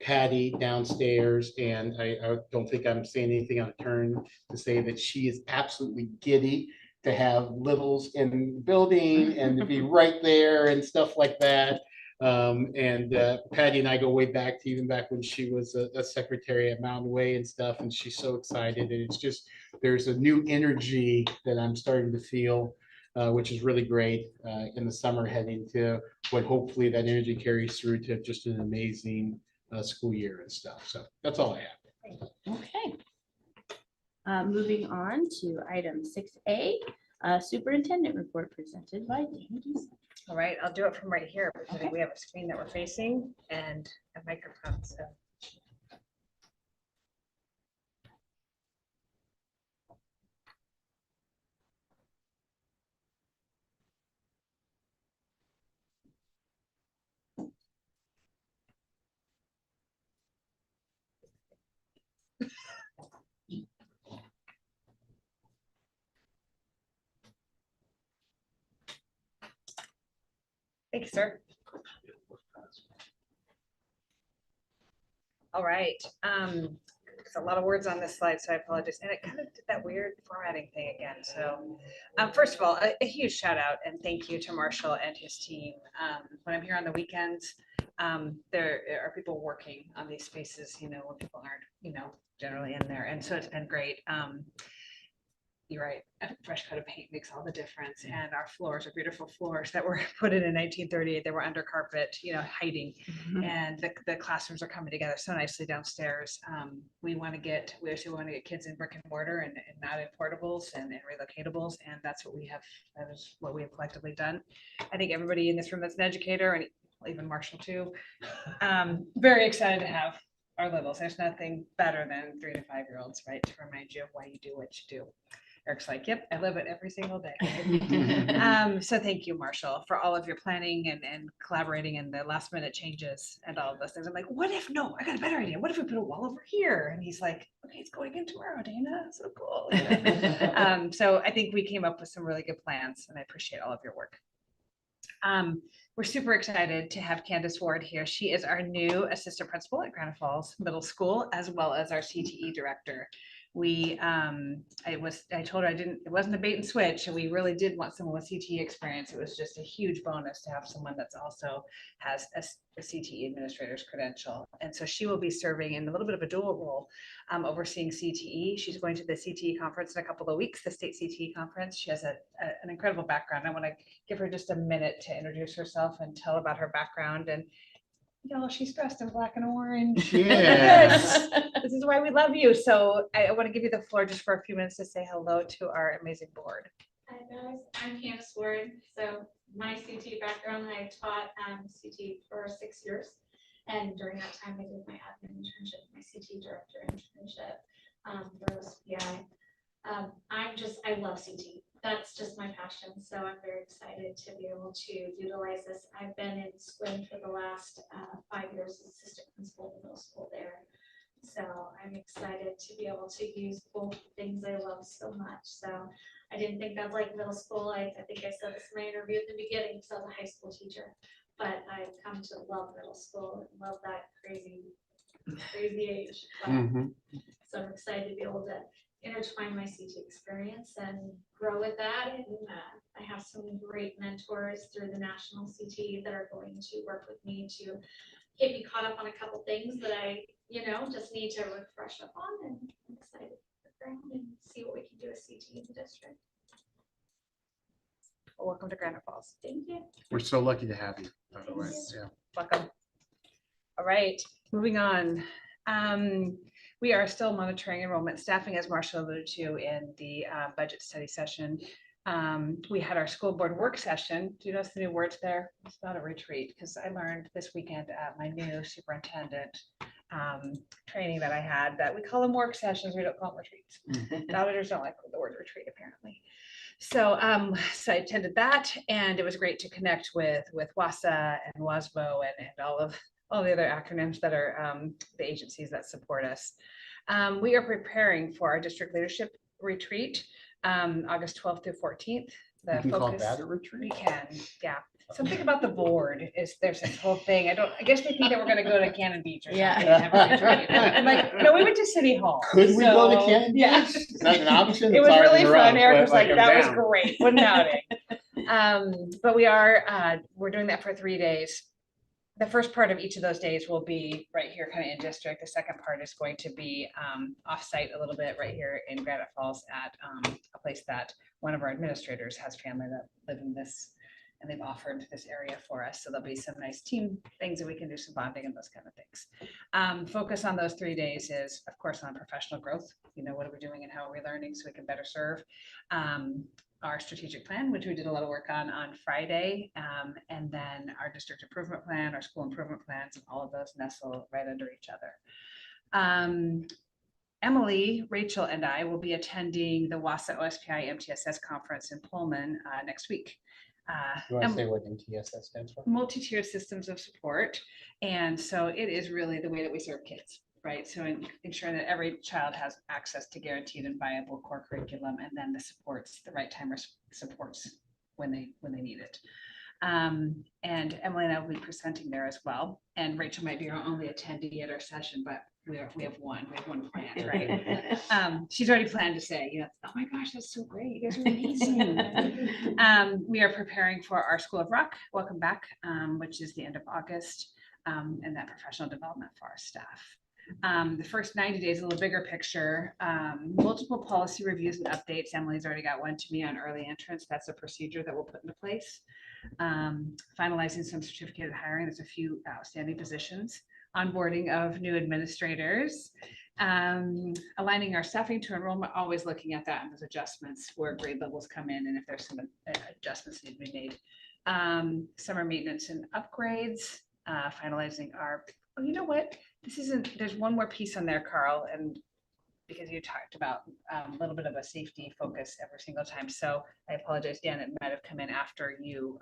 Patty downstairs, and I don't think I'm saying anything out of turn to say that she is absolutely giddy to have littles in the building and to be right there and stuff like that. Patty and I go way back to even back when she was a secretary at Mountain Way and stuff, and she's so excited. And it's just, there's a new energy that I'm starting to feel, which is really great in the summer, heading to what hopefully that energy carries through to just an amazing school year and stuff. So that's all I have. Okay. Moving on to item 6A, superintendent report presented by Dana Giese. All right, I'll do it from right here because Okay. we have a screen that we're facing and a microphone, so. Thank you, sir. All right. There's a lot of words on this slide, so I apologize. And it kind of did that weird formatting thing again. So first of all, a huge shout out and thank you to Marshall and his team. When I'm here on the weekends, there are people working on these spaces, when people aren't, generally in there. And so it's been great. You're right. A fresh coat of paint makes all the difference. And our floors are beautiful floors that were put in 1938. They were under carpet, hiding. And the classrooms are coming together so nicely downstairs. We want to get kids in brick and mortar and not in portables and relocatables. And that's what we have. That is what we have collectively done. I think everybody in this room that's an educator and even Marshall too. Very excited to have our littles. There's nothing better than 3 to 5 year olds, right? To remind you of why you do what you do. Eric's like, yep, I live it every single day. So thank you, Marshall, for all of your planning and collaborating and the last minute changes and all of those things. I'm like, what if, no, I got a better idea. What if we put a wall over here? And he's like, okay, it's going in tomorrow, Dana. So cool. So I think we came up with some really good plans and I appreciate all of your work. We're super excited to have Candace Ward here. She is our new assistant principal at Granite Falls Middle School, as well as our CTE director. I told her it wasn't a bait and switch. And we really did want someone with CTE experience. It was just a huge bonus to have someone that's also has a CTE administrator's credential. And so she will be serving in a little bit of a dual role, overseeing CTE. She's going to the CTE conference in a couple of weeks, the state CTE conference. She has an incredible background. I want to give her just a minute to introduce herself and tell about her background. And y'all, she's dressed in black and orange. Yes. This is why we love you. So I want to give you the floor just for a few minutes to say hello to our amazing board. Hi guys, I'm Candace Ward. So my CT background, I taught CT for 6 years. And during that time, I did my admin internship, my CT director internship for OSPI. I love CT. That's just my passion. So I'm very excited to be able to utilize this. I've been in Squint for the last 5 years as assistant principal in middle school there. So I'm excited to be able to use both things I love so much. So I didn't think I'd like middle school. I think I said this in my interview at the beginning because I was a high school teacher. But I've come to love middle school and love that crazy age. So I'm excited to be able to intertwine my CT experience and grow with that. And I have some great mentors through the national CT that are going to work with me to get me caught up on a couple things that I, just need to refresh up on. And I'm excited to look around and see what we can do as CT in the district. Well, welcome to Granite Falls. Thank you. We're so lucky to have you, by the way. Thank Yeah. Welcome. All right, moving on. We are still monitoring enrollment staffing, as Marshall alluded to in the budget study session. We had our school board work session. Do you notice the new words there? It's not a retreat, because I learned this weekend at my new superintendent training that I had that we call them work sessions. We don't call them retreats. The auditors don't like the word retreat, apparently. So, so I attended that, and it was great to connect with WASA and WASBO and all the other acronyms that are the agencies that support us. We are preparing for our district leadership retreat, August 12th through 14th. You can call that a We retreat? can, yeah. Something about the board is there's this whole thing. I guess they think that we're gonna go to Cannon Beach or something. Yeah. and have a retreat. I'm like, no, we went to City Hall. Could we go to So, Cannon yeah. Beach? Is that an option? It was Sorry to really interrupt, fun. Eric but, was like, I'm that was down. great. Wouldn't doubt it. But we're doing that for 3 days. The first part of each of those days will be right here kind of in district. The second part is going to be offsite a little bit right here in Granite Falls at a place that one of our administrators has family that live in this, and they've offered this area for us. So there'll be some nice team things that we can do, some bonding and those kind of things. Focus on those 3 days is, of course, on professional growth. What are we doing and how are we learning so we can better serve? Our strategic plan, which we did a lot of work on Friday, and then our district improvement plan, our school improvement plans, and all of those nestle right under each other. Emily, Rachel, and I will be attending the WASA OSPI MTSS conference in Pullman next week. You want to say what MTSS stands for? Multi-tiered systems of support. And so it is really the way that we serve kids, right? So ensuring that every child has access to guaranteed and viable core curriculum, and then the supports, the right time supports when they need it. And Emily and I will be presenting there as well. And Rachel might be our only attendee at our session, but we have one planned, right? She's already planned to say, oh my gosh, that's so great. You guys are amazing. We are preparing for our School of Rock, Welcome Back, which is the end of August, and that professional development for our staff. The first 90 days, a little bigger picture, multiple policy reviews and updates. Emily's already got one to me on early entrance. That's a procedure that we'll put into place. Finalizing some certificated hiring. There's a few outstanding positions. Onboarding of new administrators, aligning our staffing to enrollment, always looking at that and those adjustments where grade levels come in and if there's some adjustments need to be made summer maintenance and upgrades, finalizing our, oh, you know what? This isn't, there's one more piece on there, Carl, and because you talked about a little bit of a safety focus every single time. So I apologize, Dan, it might have come in after you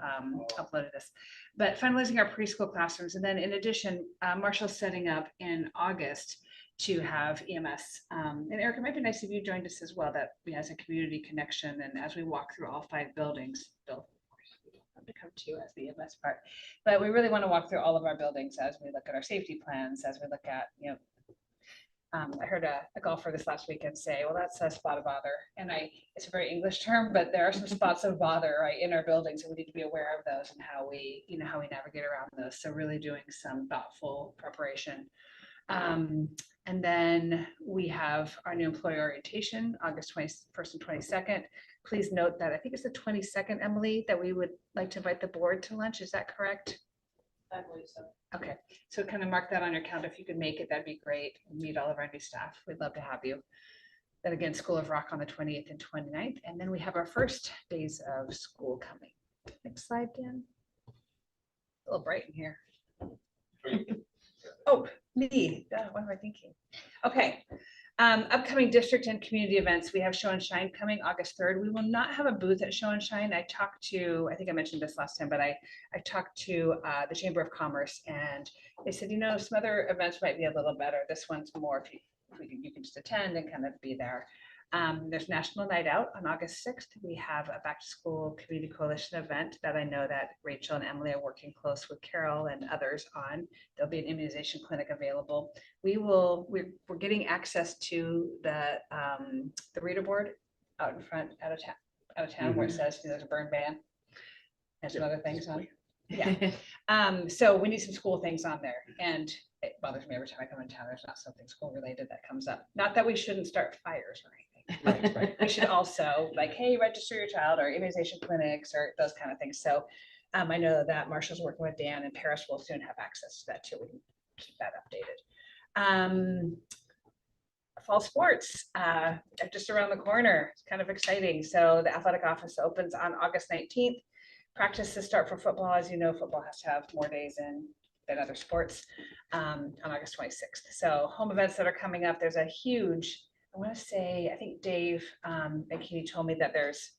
uploaded this. But finalizing our preschool classrooms. And then in addition, Marshall's setting up in August to have EMS. And Eric, it might be nice if you joined us as well, that we has a community connection. And as we walk through all 5 buildings, Bill, of course, we don't have to come to you as the EMS part, but we really want to walk through all of our buildings as we look at our safety plans, as we look at, I heard a golfer this last weekend say, well, that's a spot of bother. And it's a very English term, but there are some spots of bother right in our buildings. And we need to be aware of those and how we navigate around those. So really doing some thoughtful preparation. And then we have our new employee orientation, August 21st and 22nd. Please note that I think it's the 22nd, Emily, that we would like to invite the board to lunch. Is that correct? I believe so. Okay, so kind of mark that on your calendar. If you could make it, that'd be great. Meet all of our new staff. We'd love to have you. Then again, School of Rock on the 28th and 29th. And then we have our first days of school coming. Next slide, Dan. A little bright in here. Oh, me. What am I thinking? Okay. Upcoming district and community events. We have Show and Shine coming August 3rd. We will not have a booth at Show and Shine. I think I mentioned this last time, but I talked to the Chamber of Commerce and they said, some other events might be a little better. This one's more if you can just attend and kind of be there. There's National Night Out on August 6th. We have a back to school community coalition event that I know that Rachel and Emily are working close with Carol and others on. There'll be an immunization clinic available. We're getting access to the reader board out in front, out of town where it says there's a burn ban and some other things on. Yeah. So we need some school things on there, and it bothers me every time I come in town. There's not something school related that comes up. Not that we shouldn't start fires or anything. Right. We should also hey, register your child or immunization clinics or those kind of things. So I know that Marshall's working with Dan and Paris will soon have access to that too. We can keep that updated. Fall sports just around the corner. It's kind of exciting. So the athletic office opens on August 19th. Practices start for football. As you know, football has to have more days than other sports on August 26th. So home events that are coming up. There's a huge, I think Dave Bikini told me that there's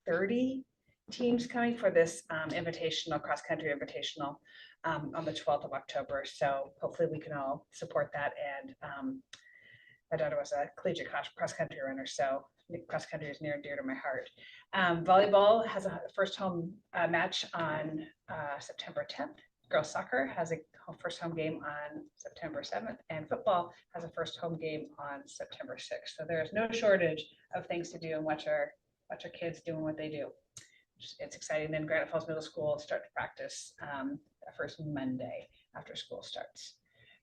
30 teams coming for this invitational, cross-country invitational on the 12th of October. So hopefully we can all support that. And my daughter was a collegiate cross-country runner, so cross-country is near and dear to my heart. Volleyball has a first home match on September 10th. Girls soccer has a first home game on September 7th, and football has a first home game on September 6th. So there's no shortage of things to do and watch our kids doing what they do. It's exciting. Then Granite Falls Middle School start to practice the first Monday after school starts.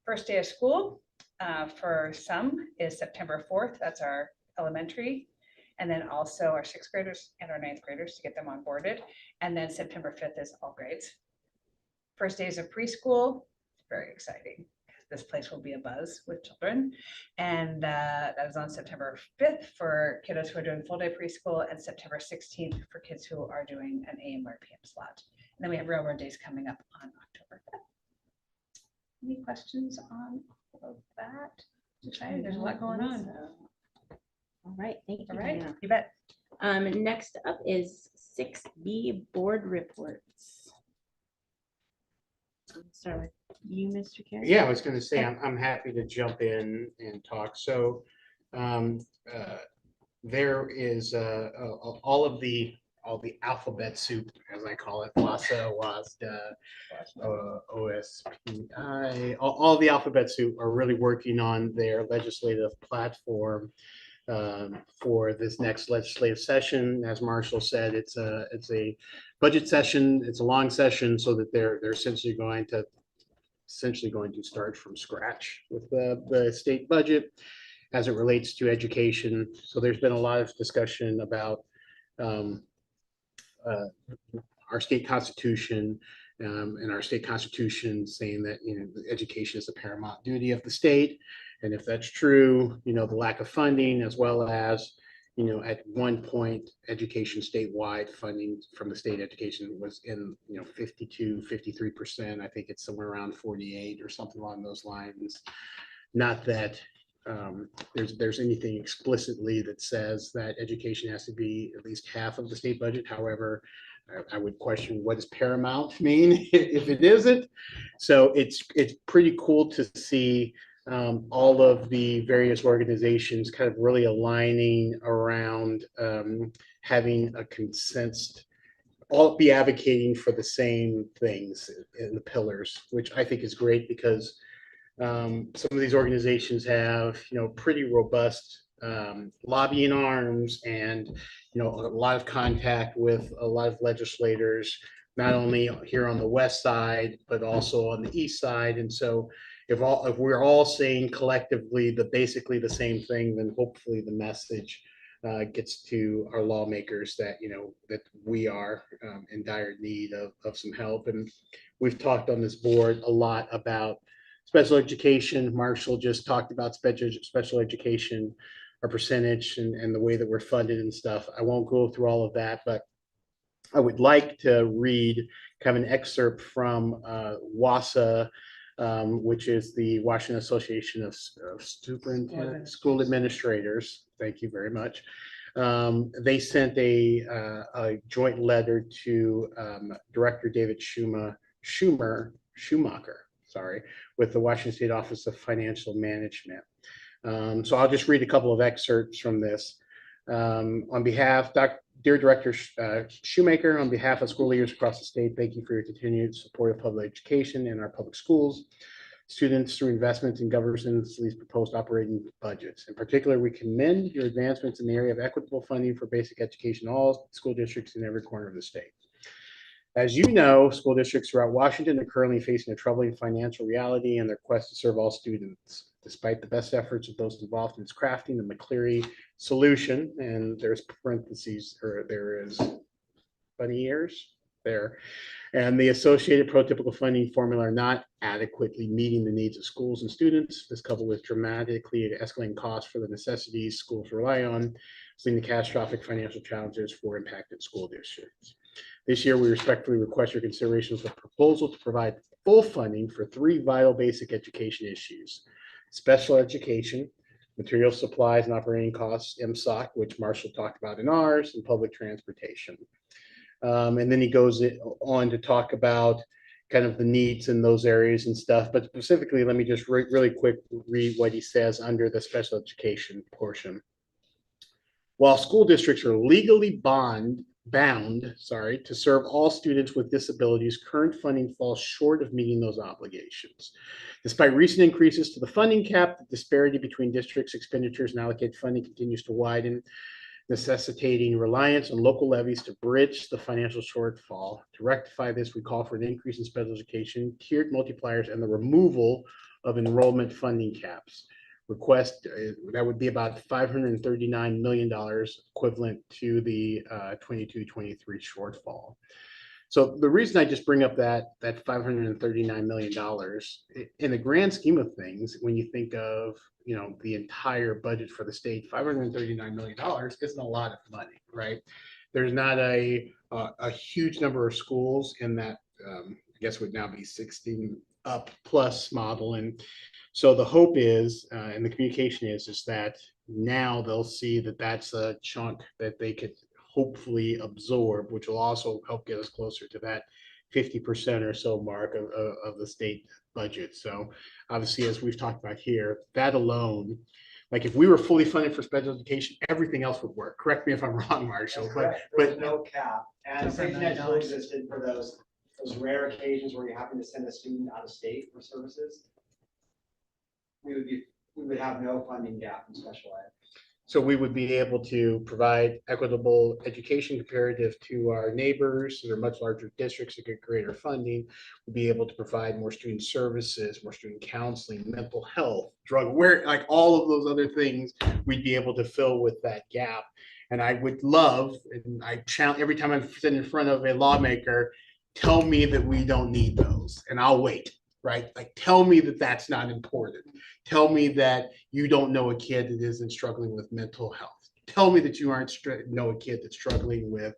First day of school for some is September 4th. That's our elementary. And then also our 6th graders and our 9th graders to get them onboarded. And then September 5th is all grades. First days of preschool, very exciting. This place will be a buzz with children. And that is on September 5th for kiddos who are doing full day preschool and September 16th for kids who are doing an AM or PM slot. And then we have railroad days coming up on October 5th. Any questions on that? Exciting. There's a lot going on. All right, thank you. All right, Diana. you bet. Next up is 6B board reports. Start with you, Mr. Carey. Yeah, I was going to say, I'm happy to jump in and talk. So there is all the alphabet soup, as I call it, WASA, WASDA, OSPI, all the alphabet soup are really working on their legislative platform for this next legislative session. As Marshall said, it's a budget session. It's a long session, so that they're essentially going to start from scratch with the state budget as it relates to education. So there's been a lot of discussion about our state constitution and our state constitution saying that education is the paramount duty of the state. And if that's true, the lack of funding, as well as At one point, education statewide funding from the state education was in, 52, 53%. I think it's somewhere around 48 or something along those lines. Not that there's anything explicitly that says that education has to be at least half of the state budget. However, I would question what does paramount mean if it isn't. So it's pretty cool to see all of the various organizations kind of really aligning around having a consensus, all be advocating for the same things in the pillars, which I think is great because some of these organizations have, pretty robust lobbying arms and, a lot of contact with a lot of legislators, not only here on the west side, but also on the east side. And so if we're all saying collectively basically the same thing, then hopefully the message gets to our lawmakers that, that we are in dire need of some help. And we've talked on this board a lot about special education. Marshall just talked about special education, our percentage and the way that we're funded and stuff. I won't go through all of that, but I would like to read kind of an excerpt from WASA, which is the Washington Association of Superintendent School Administrators. Thank you very much. They sent a joint letter to Director David Schumacher, with the Washington State Office of Financial Management. So I'll just read a couple of excerpts from this. On behalf, dear Director Shoemaker, on behalf of school leaders across the state, thank you for your continued support of public education and our public schools, students through investments in government's proposed operating budgets. In particular, we commend your advancements in the area of equitable funding for basic education in all school districts in every corner of the state. As you know, school districts throughout Washington are currently facing a troubling financial reality in their quest to serve all students. Despite the best efforts of those involved in its crafting, the McCleary solution, and there's parentheses, or there is bunny ears there, and the associated prototypical funding formula are not adequately meeting the needs of schools and students. This, coupled with dramatically escalating costs for the necessities schools rely on, is leading to catastrophic financial challenges for impacted school districts. This year, we respectfully request your consideration of a proposal to provide full funding for 3 vital basic education issues: special education, material supplies and operating costs, MSOC, which Marshall talked about in ours, and public transportation. And then he goes on to talk about kind of the needs in those areas and stuff. But specifically, let me just really quick read what he says under the special education portion. While school districts are legally bound to serve all students with disabilities, current funding falls short of meeting those obligations. Despite recent increases to the funding cap, the disparity between districts' expenditures and allocated funding continues to widen, necessitating reliance on local levies to bridge the financial shortfall. To rectify this, we call for an increase in special education, tiered multipliers, and the removal of enrollment funding caps. Request that would be about $539 million, equivalent to the 22-23 shortfall. So the reason I just bring up that $539 million in the grand scheme of things, when you think of the entire budget for the state, $539 million isn't a lot of money, right? There's not a huge number of schools in that I guess would now be 16 up plus model. And so the hope is, and the communication is that now they'll see that that's a chunk that they could hopefully absorb, which will also help get us closer to that 50% or so mark of the state budget. So obviously, as we've talked about here, that alone, like if we were fully funded for special education, everything else would work. Correct me if I'm wrong, Marshall, but no cap. And safety net still existed for those rare occasions where you're having to send a student out of state for services. We would have no funding gap in special ed. So we would be able to provide equitable education comparative to our neighbors. So they're much larger districts that get greater funding. We'll be able to provide more student services, more student counseling, mental health, drug aware, like all of those other things we'd be able to fill with that gap. And I would love, and I challenge every time I'm sitting in front of a lawmaker, tell me that we don't need those and I'll wait. Right? Like, tell me that that's not important. Tell me that you don't know a kid that isn't struggling with mental health. tell me that you know a kid that's struggling with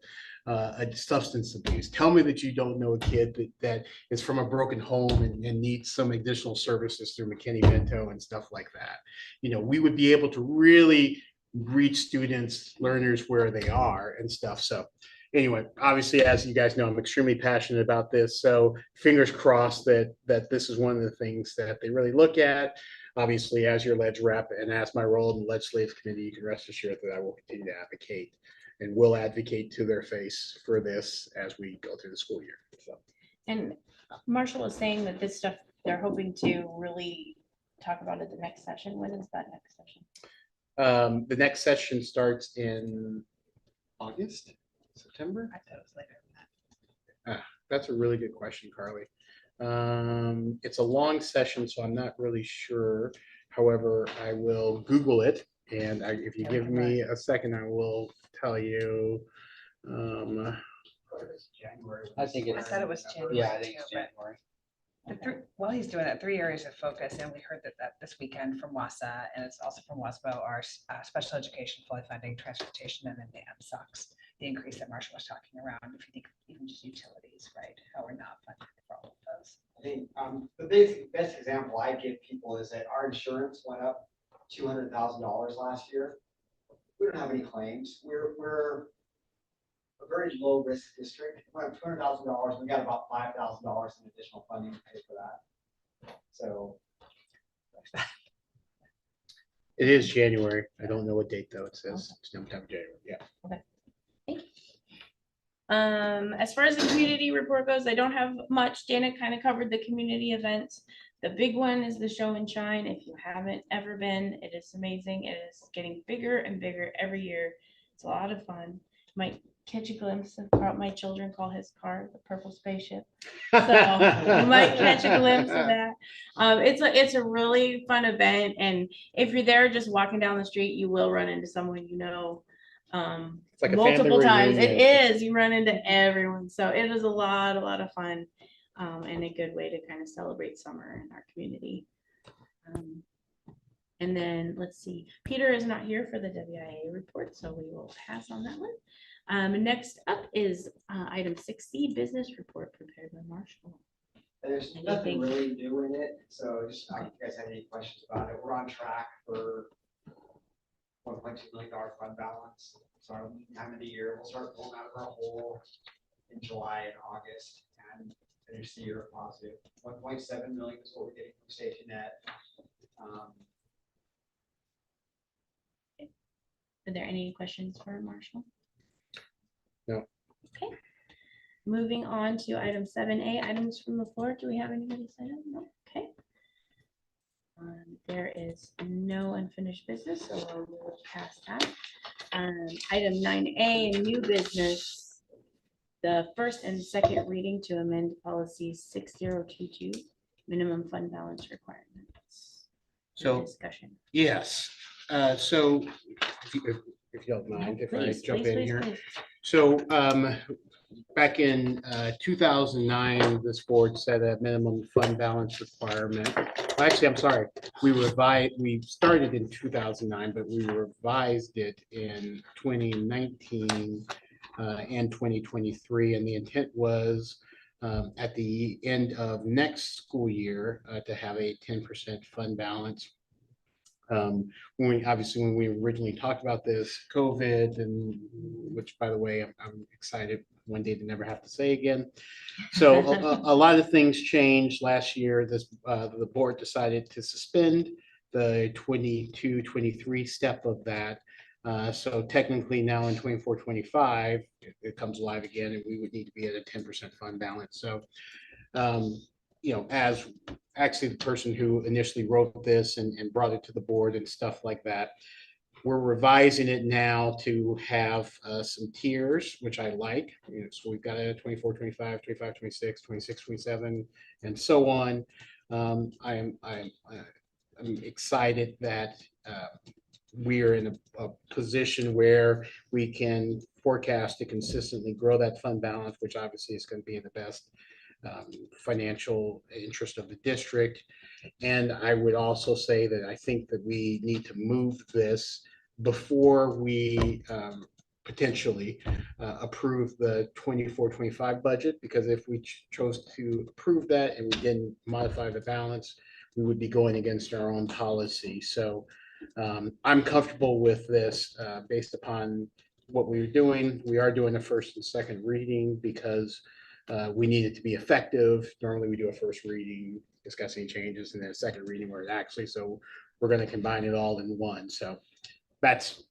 a substance abuse. Tell me that you don't know a kid that is from a broken home and needs some additional services through McKinney-Vento and stuff like that. We would be able to really reach students, learners where they are and stuff. So anyway, obviously, as you guys know, I'm extremely passionate about this. So fingers crossed that this is one of the things that they really look at. Obviously, as your ledge rep and as my role in the legislative committee, you can rest assured that I will continue to advocate and will advocate to their face for this as we go through the school year. So. And Marshall was saying that this stuff, they're hoping to really talk about at the next session. When is that next session? The next session starts in August, September. I thought it was later than that. That's a really good question, Carly. It's a long session, so I'm not really sure. However, I will Google it, and if you give me a second, I will tell you. I think I it's, thought it was January. yeah, I think too, it's but January. while he's doing that, 3 areas of focus, and we heard that this weekend from WASA, and it's also from WASBO, are special education, fully funding, transportation, and then the MSOCs, the increase that Marshall was talking around, if you think even just utilities, right, how we're not funded for all of those. I think the best example I give people is that our insurance went up $200,000 last year. We don't have any claims. We're a very low risk district. We have $200,000. We got about $5,000 in additional funding to pay for that. So It is January. I don't know what date though. It says it's sometime in January. Yeah. As far as the community report goes, I don't have much. Janet kind of covered the community events. The big one is the show and shine. If you haven't ever been, it is amazing. It is getting bigger and bigger every year. It's a lot of fun. Might catch a glimpse of my children call his car the purple spaceship. So you might catch a glimpse of that. It's a really fun event, and if you're there just walking down the street, you will run into someone you know. It's like a Multiple family times. It reunion. is. You run into everyone. So it is a lot of fun, and a good way to kind of celebrate summer in our community. And then let's see, Peter is not here for the WIA report, so we will pass on that one. Next up is item 6C, business report prepared by Marshall. there's nothing really new in it. So just if you guys have any questions about it, we're on track for $1.2 million fund balance. So our time of the year, we'll start pulling out of our hole in July and August and finish the year positive. 1.7 million is what we're getting from Station Net. Are there any questions for Marshall? No. Okay. Moving on to item 7A, items from the floor. Do we have anybody sign up? No. Okay. There is no unfinished business, so we'll move past that. Item 9A, new business. The first and second reading to amend policy 6022, minimum fund balance requirements. So Discussion. yes. So if you don't mind, if I jump in here. Please. So back in 2009, this board set a minimum fund balance requirement. Actually, I'm sorry, we started in 2009, but we revised it in 2019 and 2023. And the intent was at the end of next school year to have a 10% fund balance. When we originally talked about this, COVID, and which, by the way, I'm excited one day to never have to say again. So a lot of things changed last year. The board decided to suspend the 22-23 step of that. So technically now in 24-25, it comes alive again, and we would need to be at a 10% fund balance. So as actually the person who initially wrote this and brought it to the board and stuff like that, we're revising it now to have some tiers, which I like. So we've got a 24, 25, 25, 26, 26, 27, and so on. I'm excited that we are in a position where we can forecast to consistently grow that fund balance, which obviously is going to be in the best financial interest of the district. And I would also say that I think that we need to move this before we potentially approve the 24-25 budget, because if we chose to approve that and we didn't modify the balance, we would be going against our own policy. So I'm comfortable with this based upon what we were doing. We are doing a first and second reading because we need it to be effective. Normally we do a first reading, discussing changes, and then a second reading where it actually, so we're going to combine it all in one. So that's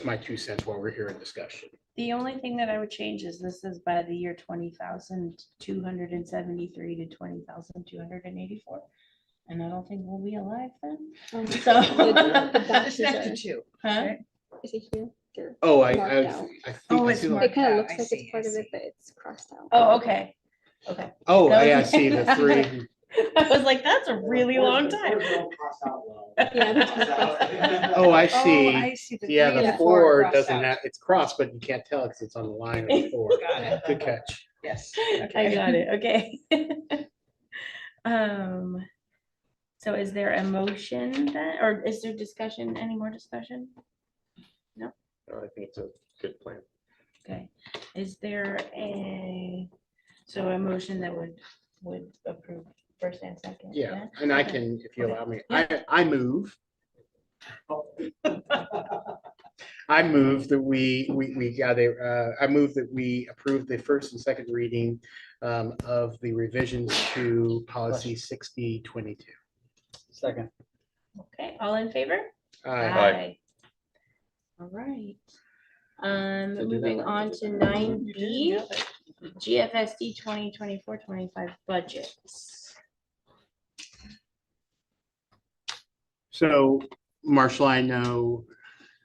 my 2 cents while we're here in discussion. The only thing that I would change is this is by the year 20,273 to 20,284. And I don't think we'll be alive then. So Just boxes next are, to two. Huh? right? is it here? They're Oh, marked out. I think. Oh, I it's feel marked like- It kind out, of looks I like see, it's part I of it, see. but it's crossed out. Oh, okay. Okay. Oh, That I was- see the 3. I was like, that's a really long time. Yeah. Oh, I Oh, see. I see. The Yeah, three the and 4 crossed doesn't out. have, it's crossed, but you can't tell because it's on the line of the 4. Got it. Good catch. Yes. I Okay. got it. Okay. Um, so is there a motion then, or is there discussion, any more discussion? I think it's a good plan. Okay, is there a motion that would approve first and second? Yeah, and I Okay. can, if you Okay. allow me, Yeah. I move. I move that I move that we approve the first and second reading of the revisions to policy 6022. Second. Okay, all in favor? Aye. All right. Did I do that Moving right? on to 9B, GFSD 2024-25 budgets. So Marshall, I know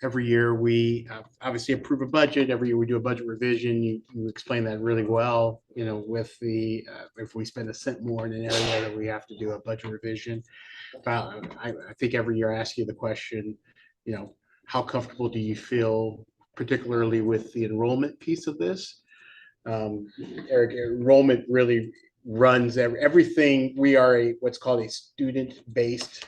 every year we obviously approve a budget. Every year we do a budget revision. You explain that really well, with the, if we spend a cent more in an area that we have to do a budget revision. I think every year I ask you the question, how comfortable do you feel, particularly with the enrollment piece of this? Eric, enrollment really runs everything. We are what's called a student-based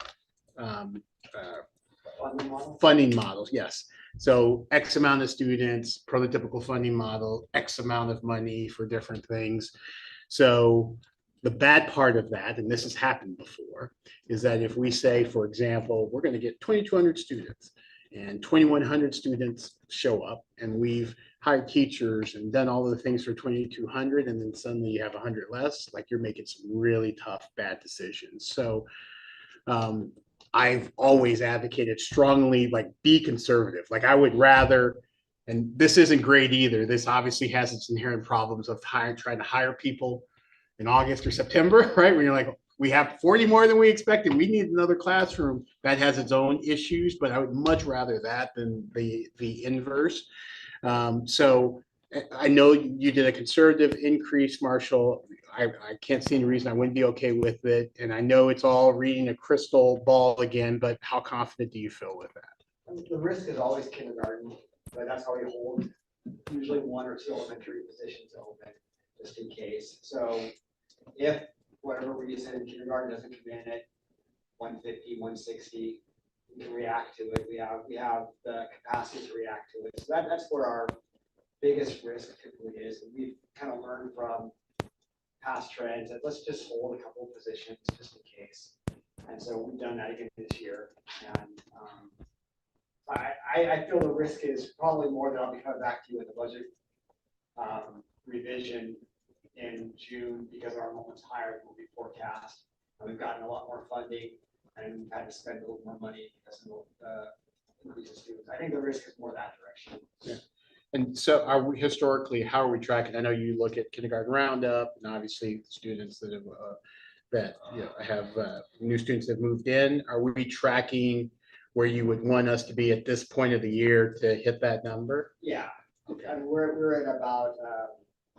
funding models, yes. So X amount of students, prototypical funding model, X amount of money for different things. So the bad part of that, and this has happened before, is that if we say, for example, we're going to get 2,200 students and 2,100 students show up, and we've hired teachers and done all of the things for 2,200, and then suddenly you have 100 less, like you're making some really tough, bad decisions. So I've always advocated strongly, like, be conservative. Like, I would rather, and this isn't great either. This obviously has its inherent problems of trying to hire people in August or September, right? When you're like, we have 40 more than we expected. We need another classroom. That has its own issues, but I would much rather that than the inverse. So I know you did a conservative increase, Marshall. I can't see any reason I wouldn't be okay with it. And I know it's all reading a crystal ball again, but how confident do you feel with that? The risk is always kindergarten, but that's how we hold usually 1 or 2 elementary positions open, just in case. So if whatever reason kindergarten doesn't come in at 150, 160, we can react to it. We have the capacity to react to it. So that's where our biggest risk typically is. And we've kind of learned from past trends that let's just hold a couple of positions just in case. And so we've done that again this year. And I feel the risk is probably more that I'll be coming back to you with a budget revision in June because our enrollment's higher than what we forecast. And we've gotten a lot more funding and we've had to spend a little more money because of the increase in students. I think the risk is more that direction. Yeah. And so are we historically, how are we tracking? I know you look at kindergarten roundup and obviously students that have new students that moved in. Are we tracking where you would want us to be at this point of the year to hit that number? Yeah, I mean, we're at about,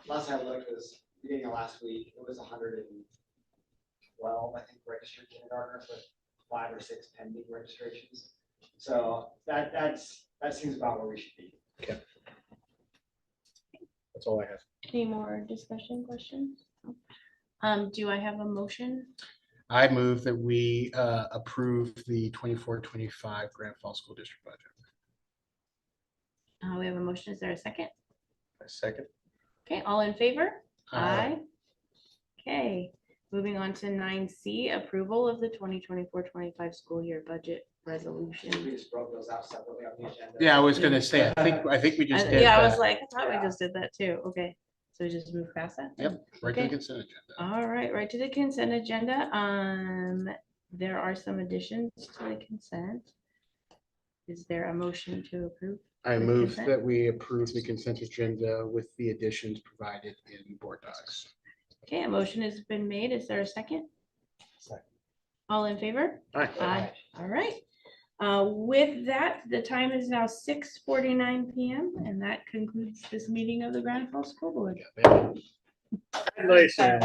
last time I looked was beginning of last week, it was 112, I think, registered kindergartners with 5 or 6 pending registrations. So that seems about where we should be. Okay. That's all I have. Any more discussion questions? Do I have a motion? I move that we approve the 24-25 Grand Falls School District budget. We have a motion. Is there a second? A second. Okay, all in favor? Aye. Okay, moving on to 9C, approval of the 2024-25 school year budget resolution. We just broke those out separately on the agenda. Yeah, I was gonna say, I think we just did Yeah, I was that. like, I thought we just did that too. Okay, so we just move past that? then? Yep, right to the Okay. consent agenda. All right to the consent agenda. There are some additions to the consent. Is there a motion to approve? I the move consent? that we approve the consent agenda with the additions provided in board docs. Okay, a motion has been made. Is there a second? Second. All in favor? Aye. Aye. All right. With that, the time is now 6:49 PM, and that concludes this meeting of the Grand Falls School Board. Congratulations.